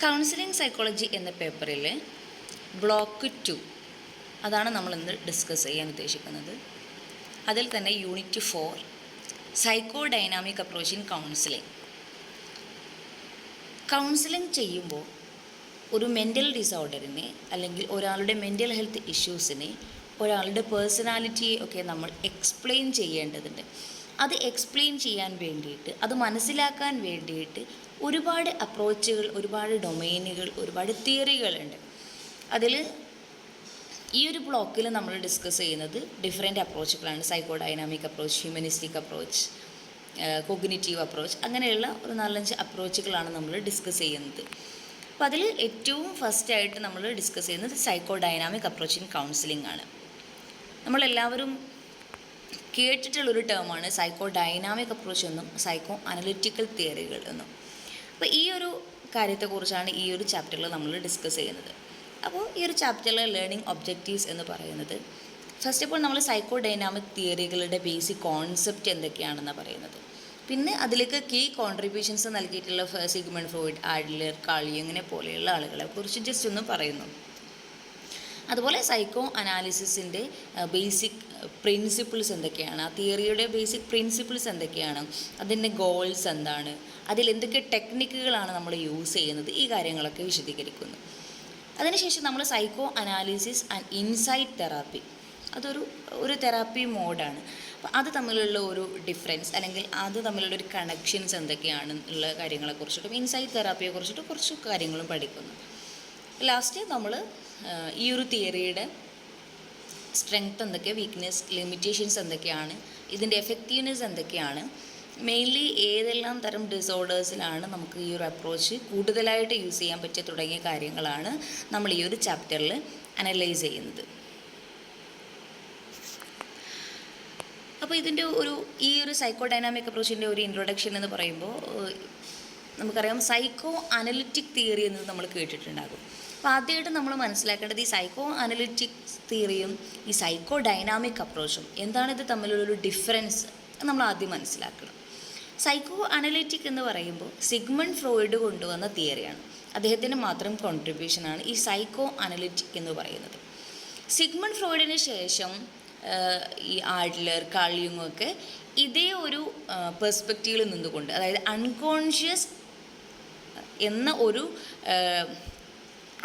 Counselling psychology എന്ന പേപ്പറിൽ block 2 അതാണ് നമ്മൾ ഇന്ന് ഡിസ്കസ് ചെയ്യാൻ ഉദ്ദേശിക്കുന്നത്. അതിൽ തന്നെ unit 4 psycho dynamic approach in counselling. Counselling ചെയ്യുമ്പോൾ ഒരു മെൻ്റൽ ഡിസോർഡറിനെ അല്ലെങ്കിൽ ഒരാളുടെ മെൻ്റൽ ഹെൽത്ത് ഇഷ്യൂസിനെ, ഒരാളുടെ പേഴ്സണാലിറ്റിയെ ഒക്കെ നമ്മൾ എക്സ്പ്ലെയിൻ ചെയ്യേണ്ടതുണ്ട്. അത് എക്സ്പ്ലെയിൻ ചെയ്യാൻ വേണ്ടിയിട്ട്, അത് മനസ്സിലാക്കാൻ വേണ്ടിയിട്ട് ഒരുപാട് അപ്രോച്ചുകൾ, ഒരുപാട് ഡൊമൈനുകൾ, ഒരുപാട് തിയറികളുണ്ട്. അതിൽ ഈ ഒരു ബ്ലോക്കിൽ നമ്മൾ ഡിസ്കസ് ചെയ്യുന്നത് ഡിഫറെൻ്റ് അപ്രോച്ചുകളാണ്. Psycho dynamic approach, humanistic approach, cognitive approach, അങ്ങനെയുള്ള ഒരു 4-5 അപ്രോച്ചുകളാണ് നമ്മൾ ഡിസ്കസ് ചെയ്യുന്നത്. അപ്പോൾ അതിൽ ഏറ്റവും ഫസ്റ്റായിട്ട് നമ്മൾ ഡിസ്കസ് ചെയ്യുന്നത് psycho dynamic approach in counselling ആണ്. നമ്മളെല്ലാവരും കേട്ടിട്ടുള്ളൊരു ടേമാണ് സൈക്കോ ഡൈനാമിക് അപ്രോച്ച് എന്നും സൈക്കോ അനലിറ്റിക്കൽ തിയറികൾ എന്നും. അപ്പോൾ ഈ ഒരു കാര്യത്തെക്കുറിച്ചാണ് ഈ ഒരു ചാപ്റ്ററിൽ നമ്മൾ ഡിസ്കസ് ചെയ്യുന്നത്. അപ്പോൾ ഈ ഒരു ചാപ്റ്ററിലെ ലേണിംഗ് ഒബ്ജക്റ്റീവ്സ് എന്ന് പറയുന്നത്, ഫസ്റ്റ് ഓഫ് ഓൾ നമ്മൾ സൈക്കോ ഡൈനാമിക് തിയറികളുടെ ബേസിക് കോൺസെപ്റ്റ് എന്തൊക്കെയാണെന്നാണ് പറയുന്നത്. പിന്നെ അതിലേക്ക് കീ കോൺട്രിബ്യൂഷൻസ് നൽകിയിട്ടുള്ള സിഗ്മണ്ട് ഫ്രോയിഡ്, ആഡ്ലർ, കാളി അങ്ങനെ പോലെയുള്ള ആളുകളെ കുറിച്ച് ജസ്റ്റ് ഒന്ന് പറയുന്നു. അതുപോലെ സൈക്കോ അനാലിസിസിൻ്റെ ബേസിക് പ്രിൻസിപ്പിൾസ് എന്തൊക്കെയാണ്, ആ തിയറിയുടെ ബേസിക് പ്രിൻസിപ്പിൾസ് എന്തൊക്കെയാണ്, അതിൻ്റെ ഗോൾസ് എന്താണ്, അതിലെന്തൊക്കെ ടെക്നിക്കുകളാണ് നമ്മൾ യൂസ് ചെയ്യുന്നത്, ഈ കാര്യങ്ങളൊക്കെ വിശദീകരിക്കുന്നു. അതിനുശേഷം നമ്മൾ psycho analysis and insight therapy, അതൊരു തെറാപ്പി മോഡാണ്. അപ്പോൾ അത് തമ്മിലുള്ള ഒരു ഡിഫറൻസ് അല്ലെങ്കിൽ അത് തമ്മിലുള്ള ഒരു കണക്ഷൻസ് എന്തൊക്കെയാണ് ഉള്ള കാര്യങ്ങളെക്കുറിച്ചിട്ടും ഇൻസൈറ്റ് തെറാപ്പിയെക്കുറിച്ചിട്ടും കുറച്ച് കാര്യങ്ങളും പഠിക്കുന്നു. ലാസ്റ്റ് നമ്മൾ ഈ ഒരു തിയറിയുടെ സ്ട്രെങ്ത് എന്തൊക്കെയാണ്, വീക്ക്നെസ്, ലിമിറ്റേഷൻസ് എന്തൊക്കെയാണ്, ഇതിൻ്റെ എഫക്റ്റീവ്നെസ് എന്തൊക്കെയാണ്, മെയിൻലി ഏതെല്ലാം തരം ഡിസോർഡേഴ്സിലാണ് നമുക്ക് ഈ ഒരു അപ്രോച്ച് കൂടുതലായിട്ട് യൂസ് ചെയ്യാൻ പറ്റിയ തുടങ്ങിയ കാര്യങ്ങളാണ് നമ്മൾ ഈ ഒരു ചാപ്റ്ററിൽ അനലൈസ് ചെയ്യുന്നത്. അപ്പോൾ ഇതിൻ്റെ ഈ ഒരു സൈക്കോ ഡൈനാമിക് അപ്രോച്ചിൻ്റെ ഒരു ഇൻട്രൊഡക്ഷൻ എന്ന് പറയുമ്പോൾ നമുക്കറിയാം സൈക്കോ അനലിറ്റിക് തിയറി എന്നത് നമ്മൾ കേട്ടിട്ടുണ്ടാകും. അപ്പോൾ ആദ്യമായിട്ട് നമ്മൾ മനസ്സിലാക്കേണ്ടത് ഈ സൈക്കോ അനലിറ്റിക് തിയറിയും ഈ സൈക്കോ ഡൈനാമിക് അപ്രോച്ചും എന്താണ്, ഇത് തമ്മിലുള്ളൊരു ഡിഫറൻസ് നമ്മൾ ആദ്യം മനസ്സിലാക്കണം. സൈക്കോ അനലിറ്റിക് എന്ന് പറയുമ്പോൾ സിഗ്മണ്ട് ഫ്രോയിഡ് കൊണ്ടുവന്ന തിയറിയാണ്. അദ്ദേഹത്തിൻ്റെ മാത്രം കോൺട്രിബ്യൂഷനാണ് ഈ സൈക്കോ അനലിറ്റിക് എന്ന് പറയുന്നത്. സിഗ്മണ്ട് ഫ്രോയിഡിന് ശേഷം ഈ ആഡ്ലർ, കാൾ യുങ് ഒക്കെ ഇതേ ഒരു പെർസ്പെക്റ്റീവിൽ നിന്നുകൊണ്ട്, അതായത് അൺകോൺഷ്യസ് എന്ന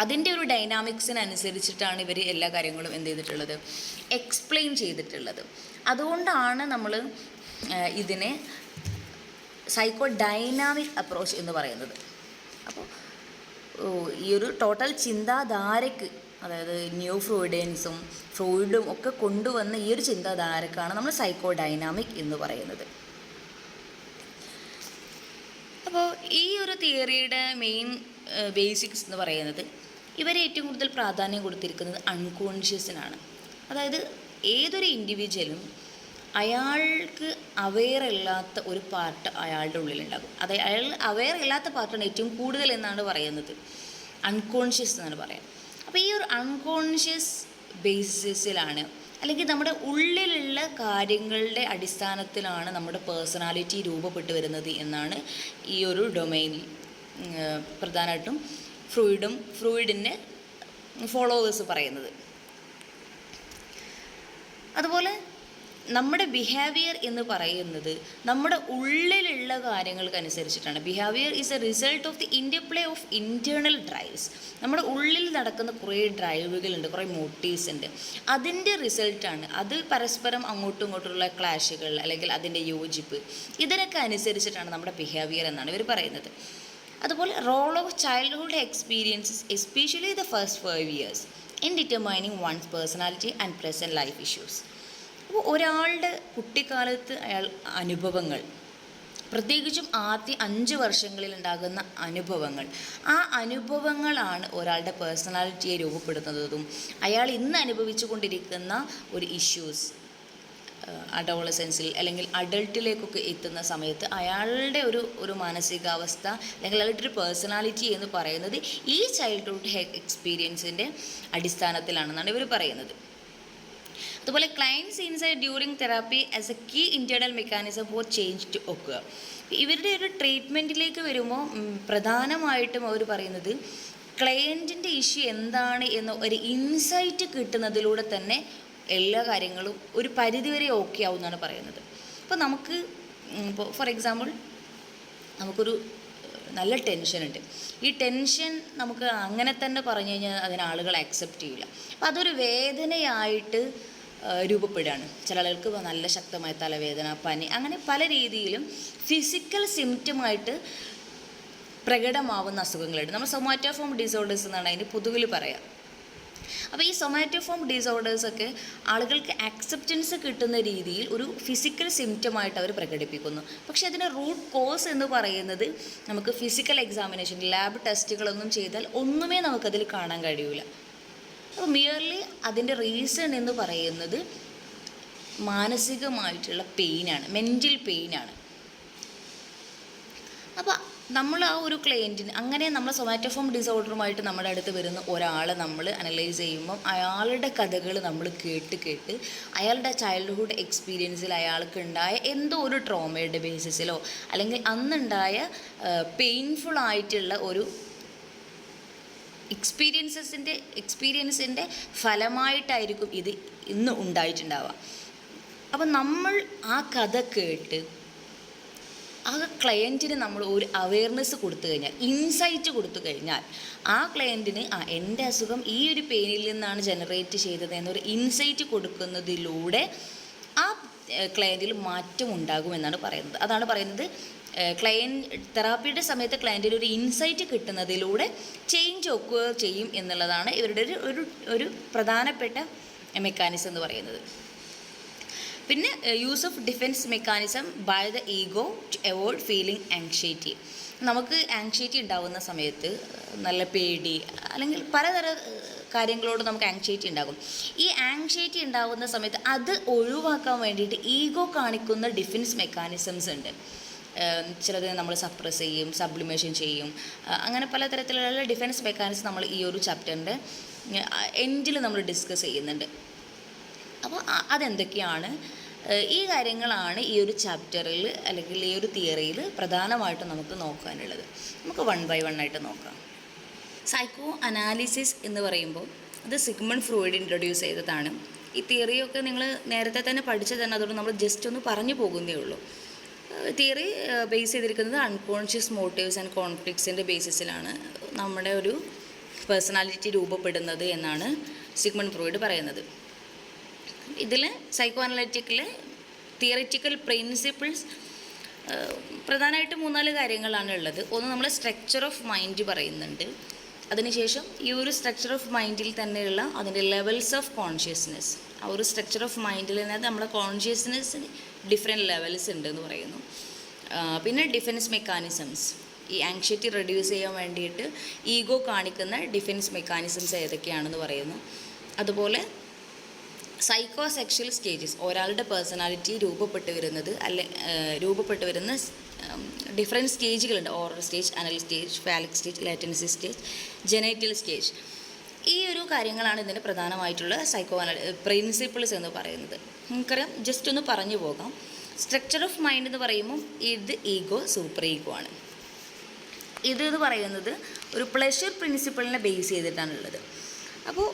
അതിൻ്റെ ഒരു ഡൈനാമിക്സിനനുസരിച്ചിട്ടാണ് ഇവർ എല്ലാ കാര്യങ്ങളും എന്ത് ചെയ്തിട്ടുള്ളത്, എക്സ്പ്ലെയിൻ ചെയ്തിട്ടുള്ളത്. അതുകൊണ്ടാണ് നമ്മൾ ഇതിനെ സൈക്കോ ഡൈനാമിക് അപ്രോച്ച് എന്ന് പറയുന്നത്. അപ്പോൾ ഈ ഒരു ടോട്ടൽ ചിന്താധാരയ്ക്ക്, അതായത് ന്യൂ ഫ്രോയിഡിയൻസും ഫ്രോയിഡും ഒക്കെ കൊണ്ടുവന്ന ഈ ഒരു ചിന്താധാരക്കാണ് നമ്മൾ സൈക്കോ ഡൈനാമിക് എന്ന് പറയുന്നത്. അപ്പോൾ ഈ ഒരു തിയറിയുടെ മെയിൻ ബേസിക്സ് എന്ന് പറയുന്നത്, ഇവരെ ഏറ്റവും കൂടുതൽ പ്രാധാന്യം കൊടുത്തിരിക്കുന്നത് അൺകോൺഷ്യസിനാണ്. അതായത് ഏതൊരു ഇൻഡിവിജ്വലും അയാൾക്ക് അവെയർ അല്ലാത്ത ഒരു പാർട്ട് അയാളുടെ ഉള്ളിലുണ്ടാകും. അതായത് അയാൾ അവെയർ അല്ലാത്ത പാർട്ടാണ് ഏറ്റവും കൂടുതൽ എന്നാണ് പറയുന്നത്, അൺകോൺഷ്യസ് എന്നാണ് പറയുന്നത്. അപ്പോൾ ഈ ഒരു അൺകോൺഷ്യസ് ബേസിസിലാണ്, അല്ലെങ്കിൽ നമ്മുടെ ഉള്ളിലുള്ള കാര്യങ്ങളുടെ അടിസ്ഥാനത്തിലാണ് നമ്മുടെ പേഴ്സണാലിറ്റി രൂപപ്പെട്ടു വരുന്നത് എന്നാണ് ഈ ഒരു ഡൊമൈനിൽ പ്രധാനമായിട്ടും ഫ്രോയിഡിൻ്റെ ഫോളോവേഴ്സ് പറയുന്നത്. അതുപോലെ നമ്മുടെ ബിഹേവിയർ എന്ന് പറയുന്നത് നമ്മുടെ ഉള്ളിലുള്ള കാര്യങ്ങൾക്കനുസരിച്ചിട്ടാണ്. Behaviour is a result of the interplay of internal drives. നമ്മുടെ ഉള്ളിൽ നടക്കുന്ന കുറേ ഡ്രൈവുകളുണ്ട്, കുറേ മോട്ടീവ്സ് ഉണ്ട്, അതിൻ്റെ റിസൾട്ടാണ്. അത് പരസ്പരം അങ്ങോട്ടും ഇങ്ങോട്ടുള്ള ക്ലാഷുകൾ അല്ലെങ്കിൽ അതിൻ്റെ യോജിപ്പ്, ഇതിനൊക്കെ അനുസരിച്ചിട്ടാണ് നമ്മുടെ ബിഹേവിയർ എന്നാണ് ഇവർ പറയുന്നത്. അതുപോലെ role of childhood experiences especially the first 5 years in determining one's personality and present life issues. അപ്പോൾ ഒരാളുടെ കുട്ടിക്കാലത്ത് അനുഭവങ്ങൾ, പ്രത്യേകിച്ചും ആദ്യ 5 വർഷങ്ങളിൽ ഉണ്ടാകുന്ന അനുഭവങ്ങൾ, ആ അനുഭവങ്ങളാണ് ഒരാളുടെ പേഴ്സണാലിറ്റിയെ രൂപപ്പെടുത്തുന്നതും അയാൾ ഇന്ന് അനുഭവിച്ചു കൊണ്ടിരിക്കുന്ന ഒരു ഇഷ്യൂസ് അഡോളസൻസിൽ അല്ലെങ്കിൽ അഡൾട്ടിലേക്കൊക്കെ എത്തുന്ന സമയത്ത് അയാളുടെ ഒരു മാനസികാവസ്ഥ അല്ലെങ്കിൽ അയാളുടെ ഒരു പേഴ്സണാലിറ്റി എന്ന് പറയുന്നത് ഈ ചൈൽഡ്ഹുഡ് എക്സ്പീരിയൻസിൻ്റെ അടിസ്ഥാനത്തിലാണെന്നാണ് ഇവർ പറയുന്നത്. അതുപോലെ clients insight during therapy as a key internal mechanism for change to occur. ഇവരുടെ ഒരു ട്രീറ്റ്മെൻറ്റിലേക്ക് വരുമ്പോൾ പ്രധാനമായിട്ടും അവർ പറയുന്നത് ക്ലയൻറ്റിൻ്റെ ഇഷ്യൂ എന്താണ് എന്ന ഒരു ഇൻസൈറ്റ് കിട്ടുന്നതിലൂടെ തന്നെ എല്ലാ കാര്യങ്ങളും ഒരു പരിധിവരെ ഓക്കെ ആവും എന്നാണ് പറയുന്നത്. അപ്പോൾ നമുക്ക് ഇപ്പോൾ ഫോർ എക്സാമ്പിൾ നമുക്കൊരു നല്ല ടെൻഷനുണ്ട്. ഈ ടെൻഷൻ നമുക്ക് അങ്ങനെ തന്നെ പറഞ്ഞു കഴിഞ്ഞാൽ അതിന് ആളുകൾ അക്സെപ്റ്റ് ചെയ്യില്ല. അപ്പോൾ അതൊരു വേദനയായിട്ട് രൂപപ്പെടുകയാണ്. ചില ആളുകൾക്ക് നല്ല ശക്തമായ തലവേദന, പനി, അങ്ങനെ പല രീതിയിലും ഫിസിക്കൽ സിംറ്റമായിട്ട് പ്രകടമാവുന്ന അസുഖങ്ങളുണ്ട്. നമ്മൾ സൊമാറ്റോഫോം ഡിസോർഡേഴ്സ് എന്നാണ് അതിന് പൊതുവിൽ പറയാം. അപ്പോൾ ഈ സൊമാറ്റോഫോം ഡിസോർഡേഴ്സൊക്കെ ആളുകൾക്ക് അക്സെപ്റ്റൻസ് കിട്ടുന്ന രീതിയിൽ ഒരു ഫിസിക്കൽ സിംറ്റമായിട്ട് അവർ പ്രകടിപ്പിക്കുന്നു. പക്ഷേ അതിൻ്റെ റൂട്ട് കോസ് എന്ന് പറയുന്നത് നമുക്ക് ഫിസിക്കൽ എക്സാമിനേഷൻ, ലാബ് ടെസ്റ്റുകളൊന്നും ചെയ്താൽ ഒന്നുമേ നമുക്കതിൽ കാണാൻ കഴിയില്ല. അപ്പോൾ മിയർലി അതിൻ്റെ റീസൺ എന്ന് പറയുന്നത് മാനസികമായിട്ടുള്ള പെയിനാണ്, മെൻ്റൽ പെയിനാണ്. അപ്പോൾ നമ്മൾ ആ ഒരു ക്ലയൻറ്റിന് അങ്ങനെ നമ്മൾ സൊമാറ്റോഫോം ഡിസോർഡറുമായിട്ട് നമ്മുടെ അടുത്ത് വരുന്ന ഒരാളെ നമ്മൾ അനലൈസ് ചെയ്യുമ്പം അയാളുടെ കഥകൾ നമ്മൾ കേട്ട് അയാളുടെ ചൈൽഡ്ഹുഡ് എക്സ്പീരിയൻസിൽ അയാൾക്ക് ഉണ്ടായ എന്തോ ഒരു ട്രോമയുടെ ബേസിസിലോ അല്ലെങ്കിൽ അന്നുണ്ടായ പെയിൻഫുൾ ആയിട്ടുള്ള ഒരു എക്സ്പീരിയൻസിൻ്റെ ഫലമായിട്ടായിരിക്കും ഇത് ഇന്ന് ഉണ്ടായിട്ടുണ്ടാവുക. അപ്പം നമ്മൾ ആ കഥ കേട്ട് ആ ക്ലയൻറ്റിന് നമ്മൾ ഒരു അവെയർനെസ് കൊടുത്തു കഴിഞ്ഞാൽ, ഇൻസൈറ്റ് കൊടുത്തു കഴിഞ്ഞാൽ ആ ക്ലയൻറ്റിന് എൻ്റെ അസുഖം ഈ ഒരു പെയിനിൽ നിന്നാണ് ജനറേറ്റ് ചെയ്തത് എന്നൊരു ഇൻസൈറ്റ് കൊടുക്കുന്നതിലൂടെ ആ ക്ലയൻറ്റിൽ മാറ്റം ഉണ്ടാകുമെന്നാണ് പറയുന്നത്. അതാണ് പറയുന്നത് തെറാപ്പിയുടെ സമയത്ത് ക്ലയൻറ്റിന് ഒരു ഇൻസൈറ്റ് കിട്ടുന്നതിലൂടെ ചേഞ്ച് ഒക്കുക ചെയ്യും എന്നുള്ളതാണ് ഇവരുടെ ഒരു പ്രധാനപ്പെട്ട മെക്കാനിസം എന്ന് പറയുന്നത്. പിന്നെ use of defence mechanism by the ego to avoid feeling anxiety. നമുക്ക് ആങ്ഷൈറ്റി ഉണ്ടാകുന്ന സമയത്ത് നല്ല പേടി അല്ലെങ്കിൽ പലതരം കാര്യങ്ങളോട് നമുക്ക് ആങ്ഷൈറ്റി ഉണ്ടാകും. ഈ ആങ്ഷൈറ്റി ഉണ്ടാകുന്ന സമയത്ത് അത് ഒഴിവാക്കാൻ വേണ്ടിയിട്ട് ഈഗോ കാണിക്കുന്ന ഡിഫെൻസ് മെക്കാനിസംസ് ഉണ്ട്. ചിലത് നമ്മൾ സപ്രസ് ചെയ്യും, സബ്ലിമേഷൻ ചെയ്യും, അങ്ങനെ പലതരത്തിലുള്ള ഡിഫെൻസ് മെക്കാനിസം നമ്മൾ ഈ ഒരു ചാപ്റ്ററിൻ്റെ എൻഡിൽ നമ്മൾ ഡിസ്കസ് ചെയ്യുന്നുണ്ട്. അപ്പോൾ അതെന്തൊക്കെയാണ്, ഈ കാര്യങ്ങളാണ് ഈ ഒരു ചാപ്റ്ററിൽ അല്ലെങ്കിൽ ഈ ഒരു തിയറിയിൽ പ്രധാനമായിട്ടും നമുക്ക് നോക്കാനുള്ളത്. നമുക്ക് 1 by 1 ആയിട്ട് നോക്കാം. സൈക്കോ അനാലിസിസ് എന്ന് പറയുമ്പോൾ അത് സിഗ്മണ്ട് ഫ്രോയിഡ് ഇൻട്രൊഡ്യൂസ് ചെയ്തതാണ്. ഈ തിയറിയൊക്കെ നിങ്ങൾ നേരത്തെ തന്നെ പഠിച്ചു തന്നെ, അതുകൊണ്ട് നമ്മൾ ജസ്റ്റ് ഒന്ന് പറഞ്ഞു പോകുന്നേ ഉള്ളൂ. തിയറി ബേസ് ചെയ്തിരിക്കുന്നത് അൺകോൺഷ്യസ് മോട്ടീവ്സ് ആൻഡ് കോൺഫ്ലിക്ട്സിൻ്റെ ബേസിസിലാണ് നമ്മുടെ ഒരു പേഴ്സണാലിറ്റി രൂപപ്പെടുന്നത് എന്നാണ് സിഗ്മണ്ട് ഫ്രോയിഡ് പറയുന്നത്. ഇതിൽ സൈക്കോ അനലറ്റിക്കിൽ തിയറിറ്റിക്കൽ പ്രിൻസിപ്പിൾസ് പ്രധാനമായിട്ട് 3-4 കാര്യങ്ങളാണ് ഉള്ളത്. ഒന്ന്, നമ്മൾ സ്ട്രക്ചർ ഓഫ് മൈൻഡ് പറയുന്നുണ്ട്. അതിനുശേഷം ഈ ഒരു സ്ട്രക്ചർ ഓഫ് മൈൻഡിൽ തന്നെയുള്ള അതിൻ്റെ ലെവൽസ് ഓഫ് കോൺഷ്യസ്നെസ്, ആ ഒരു സ്ട്രക്ചർ ഓഫ് മൈൻഡിൽ തന്നെ നമ്മുടെ കോൺഷ്യസ്നെസ്സിന് ഡിഫറെൻറ്റ് ലെവൽസ് ഉണ്ട് എന്ന് പറയുന്നു. പിന്നെ ഡിഫെൻസ് മെക്കാനിസംസ്, ഈ ആങ്ഷൈറ്റി റെഡ്യൂസ് ചെയ്യാൻ വേണ്ടിയിട്ട് ഈഗോ കാണിക്കുന്ന ഡിഫെൻസ് മെക്കാനിസംസ് ഏതൊക്കെയാണെന്ന് പറയുന്നു. അതുപോലെ സൈക്കോ സെക്ഷൽ സ്റ്റേജസ്, ഒരാളുടെ പേഴ്സണാലിറ്റി രൂപപ്പെട്ട് വരുന്ന ഡിഫറെൻറ്റ് സ്റ്റേജുകളുണ്ട്. Oral stage, anal stage, phallic stage, latency stage, genital stage. ഈ ഒരു കാര്യങ്ങളാണ് ഇതിൻ്റെ പ്രധാനമായിട്ടുള്ള പ്രിൻസിപ്പിൾസ് എന്ന് പറയുന്നത്. നമുക്കറിയാം, ജസ്റ്റ് ഒന്ന് പറഞ്ഞു പോകാം. സ്ട്രക്ചർ ഓഫ് മൈൻഡ് എന്ന് പറയുമ്പോൾ ഇത് ഈഗോ, സൂപ്പർ ഈഗോ ആണ്. ഇത് എന്ന് പറയുന്നത് ഒരു പ്ലഷർ പ്രിൻസിപ്പിളിനെ ബേസ് ചെയ്തിട്ടാണുള്ളത്. അപ്പോൾ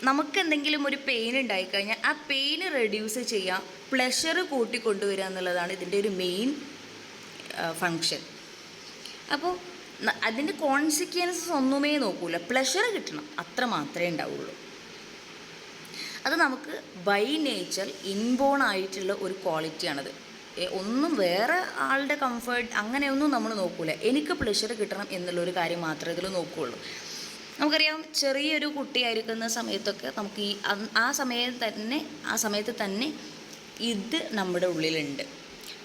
നമുക്ക് എന്തെങ്കിലും ഒരു പെയിൻ ഉണ്ടായിക്കഴിഞ്ഞാൽ ആ പെയിന് റെഡ്യൂസ് ചെയ്യുക, പ്ലഷർ കൂട്ടിക്കൊണ്ടുവരിക എന്നുള്ളതാണ് ഇതിൻ്റെ ഒരു മെയിൻ ഫങ്ഷൻ. അപ്പോൾ അതിൻ്റെ കോൺസിക്വൻസസ് ഒന്നുമേ നോക്കൂല, പ്ലഷർ കിട്ടണം, അത്ര മാത്രമേ ഉണ്ടാവുള്ളൂ. അത് നമുക്ക് ബൈ നേച്ചർ ഇൻബോൺ ആയിട്ടുള്ള ഒരു ക്വാളിറ്റിയാണത്. ഒന്നും വേറെ ആളുടെ കംഫർട്ട് അങ്ങനെയൊന്നും നമ്മൾ നോക്കൂല, എനിക്ക് പ്ലഷർ കിട്ടണം എന്നുള്ളൊരു കാര്യം മാത്രമേ ഇതിൽ നോക്കുകയുള്ളൂ. നമുക്കറിയാം, ചെറിയൊരു കുട്ടിയായിരിക്കുന്ന സമയത്തൊക്കെ നമുക്ക് ആ സമയത്ത് തന്നെ ഇത് നമ്മുടെ ഉള്ളിലുണ്ട്.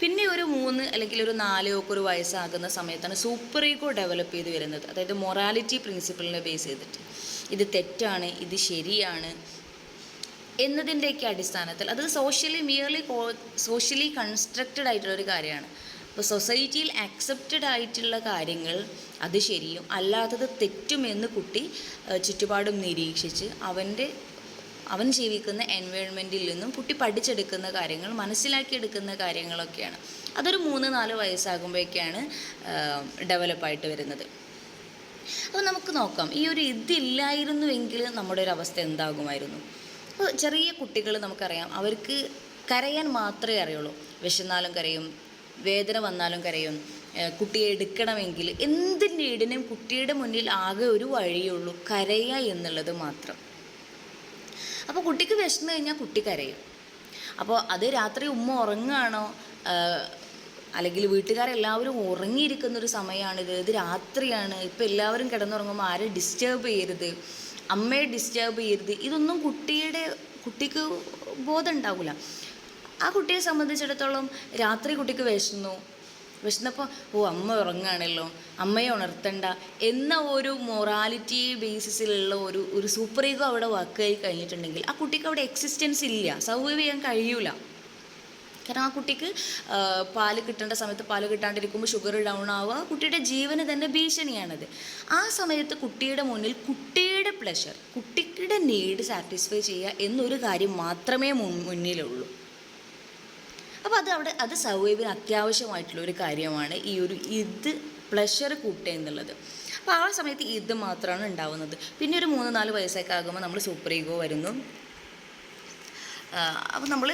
പിന്നെ ഒരു 3 അല്ലെങ്കിൽ ഒരു 4 ഒക്കെ ഒരു വയസ്സാകുന്ന സമയത്താണ് സൂപ്പർ ഈഗോ ഡെവലപ്പ് ചെയ്ത് വരുന്നത്. അതായത് മൊറാലിറ്റി പ്രിൻസിപ്പിളിനെ ബേസ് ചെയ്തിട്ട് ഇത് തെറ്റാണ്, ഇത് ശരിയാണ് എന്നതിൻ്റെയൊക്കെ അടിസ്ഥാനത്തിൽ അത് സോഷ്യലി കൺസ്ട്രക്റ്റഡ് ആയിട്ടുള്ളൊരു കാര്യമാണ്. അപ്പോൾ സൊസൈറ്റിയിൽ ആക്സെപ്റ്റഡ് ആയിട്ടുള്ള കാര്യങ്ങൾ അത് ശരിയും അല്ലാത്തത് തെറ്റുമെന്ന് കുട്ടി ചുറ്റുപാടും നിരീക്ഷിച്ച് അവൻ്റെ അവൻ ജീവിക്കുന്ന എൻവയോൺമെൻറ്റിൽ നിന്നും കുട്ടി പഠിച്ചെടുക്കുന്ന കാര്യങ്ങൾ, മനസ്സിലാക്കിയെടുക്കുന്ന കാര്യങ്ങളൊക്കെയാണ്. അതൊരു 3-4 വയസ്സാകുമ്പോഴേക്കാണ് ഡെവലപ്പായിട്ട് വരുന്നത്. അപ്പോൾ നമുക്ക് നോക്കാം, ഈ ഒരു ഇതില്ലായിരുന്നുവെങ്കിൽ നമ്മുടെ ഒരു അവസ്ഥ എന്താകുമായിരുന്നു. അപ്പോൾ ചെറിയ കുട്ടികൾ നമുക്കറിയാം, അവർക്ക് കരയാൻ മാത്രമേ അറിയുള്ളൂ. വിശന്നാലും കരയും, വേദന വന്നാലും കരയും. കുട്ടിയെ എടുക്കണമെങ്കിൽ എന്ത് നീടിനും കുട്ടിയുടെ മുന്നിൽ ആകെ ഒരു വഴിയുള്ളൂ, കരയുക എന്നുള്ളത് മാത്രം. അപ്പോൾ കുട്ടിക്ക് വിശന്ന് കഴിഞ്ഞാൽ കുട്ടി കരയും. അപ്പോൾ അത് രാത്രി ഉമ്മ ഉറങ്ങുകയാണോ, അല്ലെങ്കിൽ വീട്ടുകാരെല്ലാവരും ഉറങ്ങിയിരിക്കുന്നൊരു സമയമാണിത്, ഇത് രാത്രിയാണ്, ഇപ്പോൾ എല്ലാവരും കിടന്നുറങ്ങുമ്പോൾ ആരെ ഡിസ്റ്റർബ് ചെയ്യരുത്, അമ്മയെ ഡിസ്റ്റർബ് ചെയ്യരുത്, ഇതൊന്നും കുട്ടിക്ക് ബോധം ഉണ്ടാവില്ല. ആ കുട്ടിയെ സംബന്ധിച്ചിടത്തോളം രാത്രി കുട്ടിക്ക് വിശന്നപ്പോൾ അമ്മ ഉറങ്ങുകയാണല്ലോ, അമ്മയെ ഉണർത്തണ്ട എന്ന ഒരു മൊറാലിറ്റി ബേസിസിലുള്ള ഒരു സൂപ്പർ ഈഗോ അവിടെ വർക്കായി കഴിഞ്ഞിട്ടുണ്ടെങ്കിൽ ആ കുട്ടിക്ക് അവിടെ എക്സിസ്റ്റൻസ് ഇല്ല, സർവൈവ് ചെയ്യാൻ കഴിയൂല. കാരണം ആ കുട്ടിക്ക് പാല് കിട്ടേണ്ട സമയത്ത് പാല് കിട്ടാണ്ടിരിക്കുമ്പോൾ ഷുഗർ ഡൗൺ ആവുക, കുട്ടിയുടെ ജീവന് തന്നെ ഭീഷണിയാണത്. ആ സമയത്ത് കുട്ടിയുടെ മുന്നിൽ കുട്ടിയുടെ പ്ലഷർ, കുട്ടിയുടെ നീഡ് സാറ്റിസ്ഫൈ ചെയ്യുക എന്നൊരു കാര്യം മാത്രമേ മുന്നിലുള്ളൂ. അപ്പോൾ അത് സർവൈവിന് അത്യാവശ്യമായിട്ടുള്ള ഒരു കാര്യമാണ് ഈ ഒരു പ്ലഷർ കൂട്ടുക എന്നുള്ളത്. അപ്പോൾ ആ സമയത്ത് ഇത് മാത്രമാണ് ഉണ്ടാവുന്നത്. പിന്നെ ഒരു 3-4 വയസ്സൊക്കെ ആകുമ്പോൾ നമ്മൾ സൂപ്പർ ഈഗോ വരുന്നു. അപ്പോൾ നമ്മൾ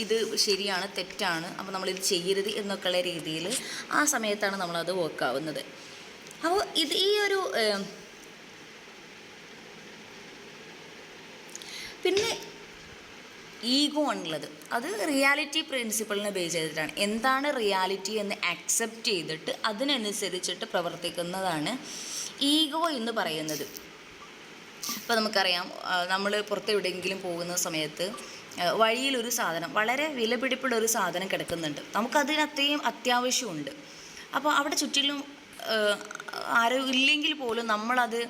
ഇത് ശരിയാണ് തെറ്റാണ്, അപ്പോൾ നമ്മളിത് ചെയ്യരുത് എന്നൊക്കെയുള്ള രീതിയിൽ ആ സമയത്താണ് നമ്മളത് വർക്കാവുന്നത്. അപ്പോൾ ഈ ഒരു പിന്നെ ഈഗോ ആണുള്ളത്, അത് റിയാലിറ്റി പ്രിൻസിപ്പിളിനെ ബേസ് ചെയ്തിട്ടാണ്. എന്താണ് റിയാലിറ്റി എന്ന് അക്സെപ്റ്റ് ചെയ്തിട്ട് അതിനനുസരിച്ചിട്ട് പ്രവർത്തിക്കുന്നതാണ് ഈഗോ എന്ന് പറയുന്നത്. ഇപ്പോൾ നമുക്കറിയാം, നമ്മൾ പുറത്തെവിടെയെങ്കിലും പോകുന്ന സമയത്ത് വഴിയിലൊരു സാധനം, വളരെ വിലപിടിപ്പുള്ള ഒരു സാധനം കിടക്കുന്നുണ്ട്, നമുക്കതിന് അത്രയും അത്യാവശ്യമുണ്ട്. അപ്പോൾ അവിടെ ചുറ്റിലും ആരും ഇല്ലെങ്കിൽ പോലും നമ്മളത്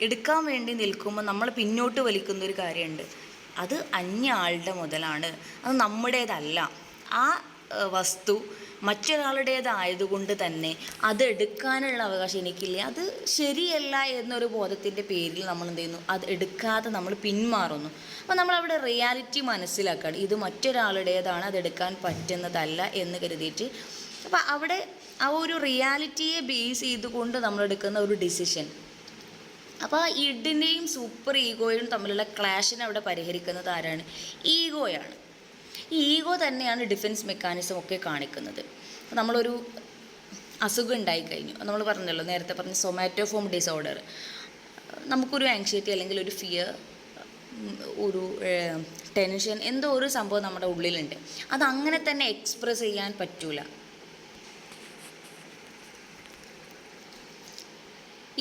എടുക്കാൻ വേണ്ടി നിൽക്കുമ്പോൾ നമ്മൾ പിന്നോട്ട് വലിക്കുന്നൊരു കാര്യമുണ്ട്. അത് അന്യ ആളുടെ മുതലാണ്, അത് നമ്മുടേതല്ല. ആ വസ്തു മറ്റൊരാളുടേതായതുകൊണ്ട് തന്നെ അത് എടുക്കാനുള്ള അവകാശം എനിക്കില്ല, അത് ശരിയല്ല എന്നൊരു ബോധത്തിൻ്റെ പേരിൽ നമ്മൾ എന്ത് ചെയ്യുന്നു, അത് എടുക്കാതെ നമ്മൾ പിന്മാറുന്നു. അപ്പോൾ നമ്മളവിടെ റിയാലിറ്റി മനസ്സിലാക്കുകയാണ്, ഇത് മറ്റൊരാളുടേതാണ്, അതെടുക്കാൻ പറ്റുന്നതല്ല എന്ന് കരുതിയിട്ട്. അപ്പോൾ അവിടെ ആ ഒരു റിയാലിറ്റിയെ ബേസ് ചെയ്തുകൊണ്ട് നമ്മളെടുക്കുന്ന ഒരു ഡിസിഷൻ. അപ്പോൾ ആ ഇഡിനെയും സൂപ്പർ ഈഗോയും തമ്മിലുള്ള ക്ലാഷിനെ അവിടെ പരിഹരിക്കുന്നത് ആരാണ്? ഈഗോയാണ്. ഈ ഈഗോ തന്നെയാണ് ഡിഫെൻസ് മെക്കാനിസം ഒക്കെ കാണിക്കുന്നത്. നമ്മളൊരു അസുഖം ഉണ്ടായിക്കഴിഞ്ഞു, നമ്മൾ പറഞ്ഞല്ലോ, നേരത്തെ പറഞ്ഞ സൊമാറ്റോഫോം ഡിസോർഡർ, നമുക്കൊരു ആങ്സൈറ്റി അല്ലെങ്കിൽ ഒരു ഫിയർ, ഒരു ടെൻഷൻ, എന്തോ ഒരു സംഭവം നമ്മുടെ ഉള്ളിലുണ്ട്, അതങ്ങനെ തന്നെ എക്സ്പ്രസ് ചെയ്യാൻ പറ്റൂല.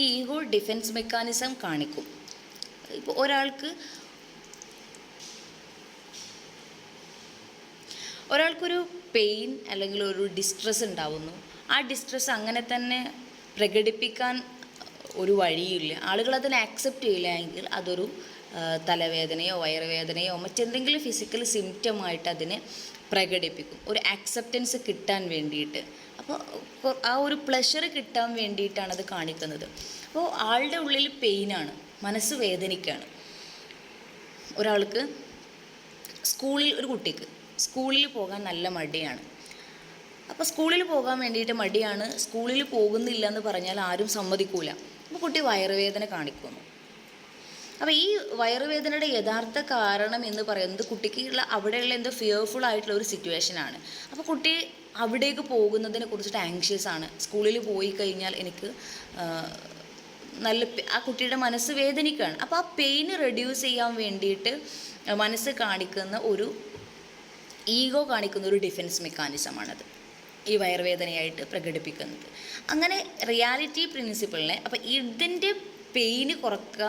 ഈ ഈഗോ ഡിഫെൻസ് മെക്കാനിസം കാണിക്കും. ഇപ്പോൾ ഒരാൾക്കൊരു പെയിൻ അല്ലെങ്കിൽ ഒരു ഡിസ്ട്രെസ് ഉണ്ടാവുന്നു, ആ ഡിസ്ട്രെസ് അങ്ങനെ തന്നെ പ്രകടിപ്പിക്കാൻ ഒരു വഴിയില്ല, ആളുകൾ അതിനെ ആക്സെപ്റ്റ് ചെയ്യില്ല എങ്കിൽ അതൊരു തലവേദനയോ വയറുവേദനയോ മറ്റെന്തെങ്കിലും ഫിസിക്കൽ സിംറ്റമായിട്ട് അതിനെ പ്രകടിപ്പിക്കും, ഒരു ആക്സെപ്റ്റൻസ് കിട്ടാൻ വേണ്ടിയിട്ട്. അപ്പോൾ ആ ഒരു പ്ലഷർ കിട്ടാൻ വേണ്ടിയിട്ടാണ് അത് കാണിക്കുന്നത്. അപ്പോൾ ആളുടെ ഉള്ളിൽ പെയിനാണ്, മനസ്സ് വേദനിക്കുകയാണ്. ഒരു കുട്ടിക്ക് സ്കൂളിൽ പോകാൻ നല്ല മടിയാണ്. അപ്പോൾ സ്കൂളിൽ പോകാൻ വേണ്ടിയിട്ട് മടിയാണ്, സ്കൂളിൽ പോകുന്നില്ല എന്ന് പറഞ്ഞാൽ ആരും സമ്മതിക്കൂല. അപ്പോൾ കുട്ടി വയറുവേദന കാണിക്കുന്നു. അപ്പോൾ ഈ വയറുവേദനയുടെ യഥാർത്ഥ കാരണം എന്ന് പറയുന്നത് കുട്ടിക്കുള്ള അവിടെയുള്ള എന്തോ ഫിയർഫുൾ ആയിട്ടുള്ള ഒരു സിറ്റുവേഷനാണ്. അപ്പോൾ കുട്ടി അവിടേക്ക് പോകുന്നതിനെ കുറിച്ചിട്ട് ആങ്ഷ്യസ് ആണ്. സ്കൂളിൽ പോയി കഴിഞ്ഞാൽ എനിക്ക് ആ കുട്ടിയുടെ മനസ്സ് വേദനിക്കുകയാണ്. അപ്പോൾ ആ പെയിന് റെഡ്യൂസ് ചെയ്യാൻ വേണ്ടിയിട്ട് മനസ്സ് കാണിക്കുന്ന ഒരു ഈഗോ കാണിക്കുന്ന ഒരു ഡിഫെൻസ് മെക്കാനിസമാണത്, ഈ വയറുവേദനയായിട്ട് പ്രകടിപ്പിക്കുന്നത്. അങ്ങനെ റിയാലിറ്റി പ്രിൻസിപ്പിളിനെ, അപ്പോൾ ഇതിൻ്റെ പെയിന് കുറക്കുക,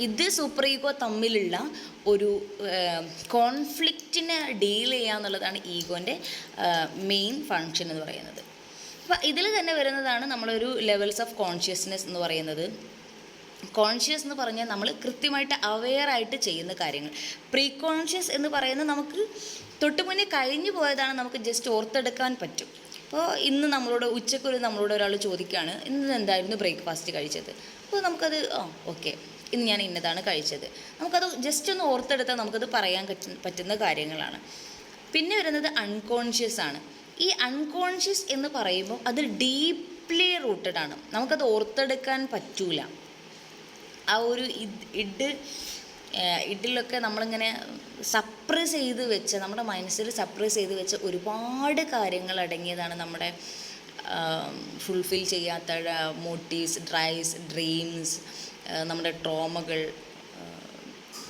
ഇത് സൂപ്പർ ഈഗോ തമ്മിലുള്ള ഒരു കോൺഫ്ലിക്റ്റിനെ ഡീൽ ചെയ്യുക എന്നുള്ളതാണ് ഈഗോൻ്റെ മെയിൻ ഫങ്ഷൻ എന്ന് പറയുന്നത്. അപ്പോൾ ഇതിൽ തന്നെ വരുന്നതാണ് നമ്മളൊരു ലെവൽസ് ഓഫ് കോൺഷ്യസ്നെസ് എന്ന് പറയുന്നത്. കോൺഷ്യസ് എന്ന് പറഞ്ഞാൽ നമ്മൾ കൃത്യമായിട്ട് അവെയറായിട്ട് ചെയ്യുന്ന കാര്യങ്ങൾ. പ്രീ കോൺഷ്യസ് എന്ന് പറയുന്നത് നമുക്ക് തൊട്ട് മുന്നേ കഴിഞ്ഞു പോയതാണ്, നമുക്ക് ജസ്റ്റ് ഓർത്തെടുക്കാൻ പറ്റും. അപ്പോൾ ഇന്ന് നമ്മളോട് ഒരാൾ ചോദിക്കുകയാണ്, ഇന്ന് എന്തായിരുന്നു ബ്രേക്ക്ഫാസ്റ്റ് കഴിച്ചത്? അപ്പോൾ നമുക്കത് ഓക്കെ, ഇന്ന് ഞാൻ ഇന്നതാണ് കഴിച്ചത്. നമുക്കത് ജസ്റ്റ് ഒന്ന് ഓർത്തെടുത്താൽ നമുക്കത് പറയാൻ പറ്റുന്ന കാര്യങ്ങളാണ്. പിന്നെ വരുന്നത് അൺകോൺഷ്യസ് ആണ്. ഈ അൺകോൺഷ്യസ് എന്ന് പറയുമ്പോൾ അത് ഡീപ്ലി റൂട്ടഡ് ആണ്. നമുക്കത് ഓർത്തെടുക്കാൻ പറ്റൂല. ആ ഒരു ഇതിലൊക്കെ നമ്മളിങ്ങനെ സപ്രസ് ചെയ്ത് വെച്ച, നമ്മുടെ മനസ്സിൽ സപ്രസ് ചെയ്ത് വെച്ച ഒരുപാട് കാര്യങ്ങൾ അടങ്ങിയതാണ് നമ്മുടെ ഫുൾഫിൽ ചെയ്യാത്ത മോട്ടീവ്സ്, ഡ്രീംസ്, നമ്മുടെ ട്രോമകൾ,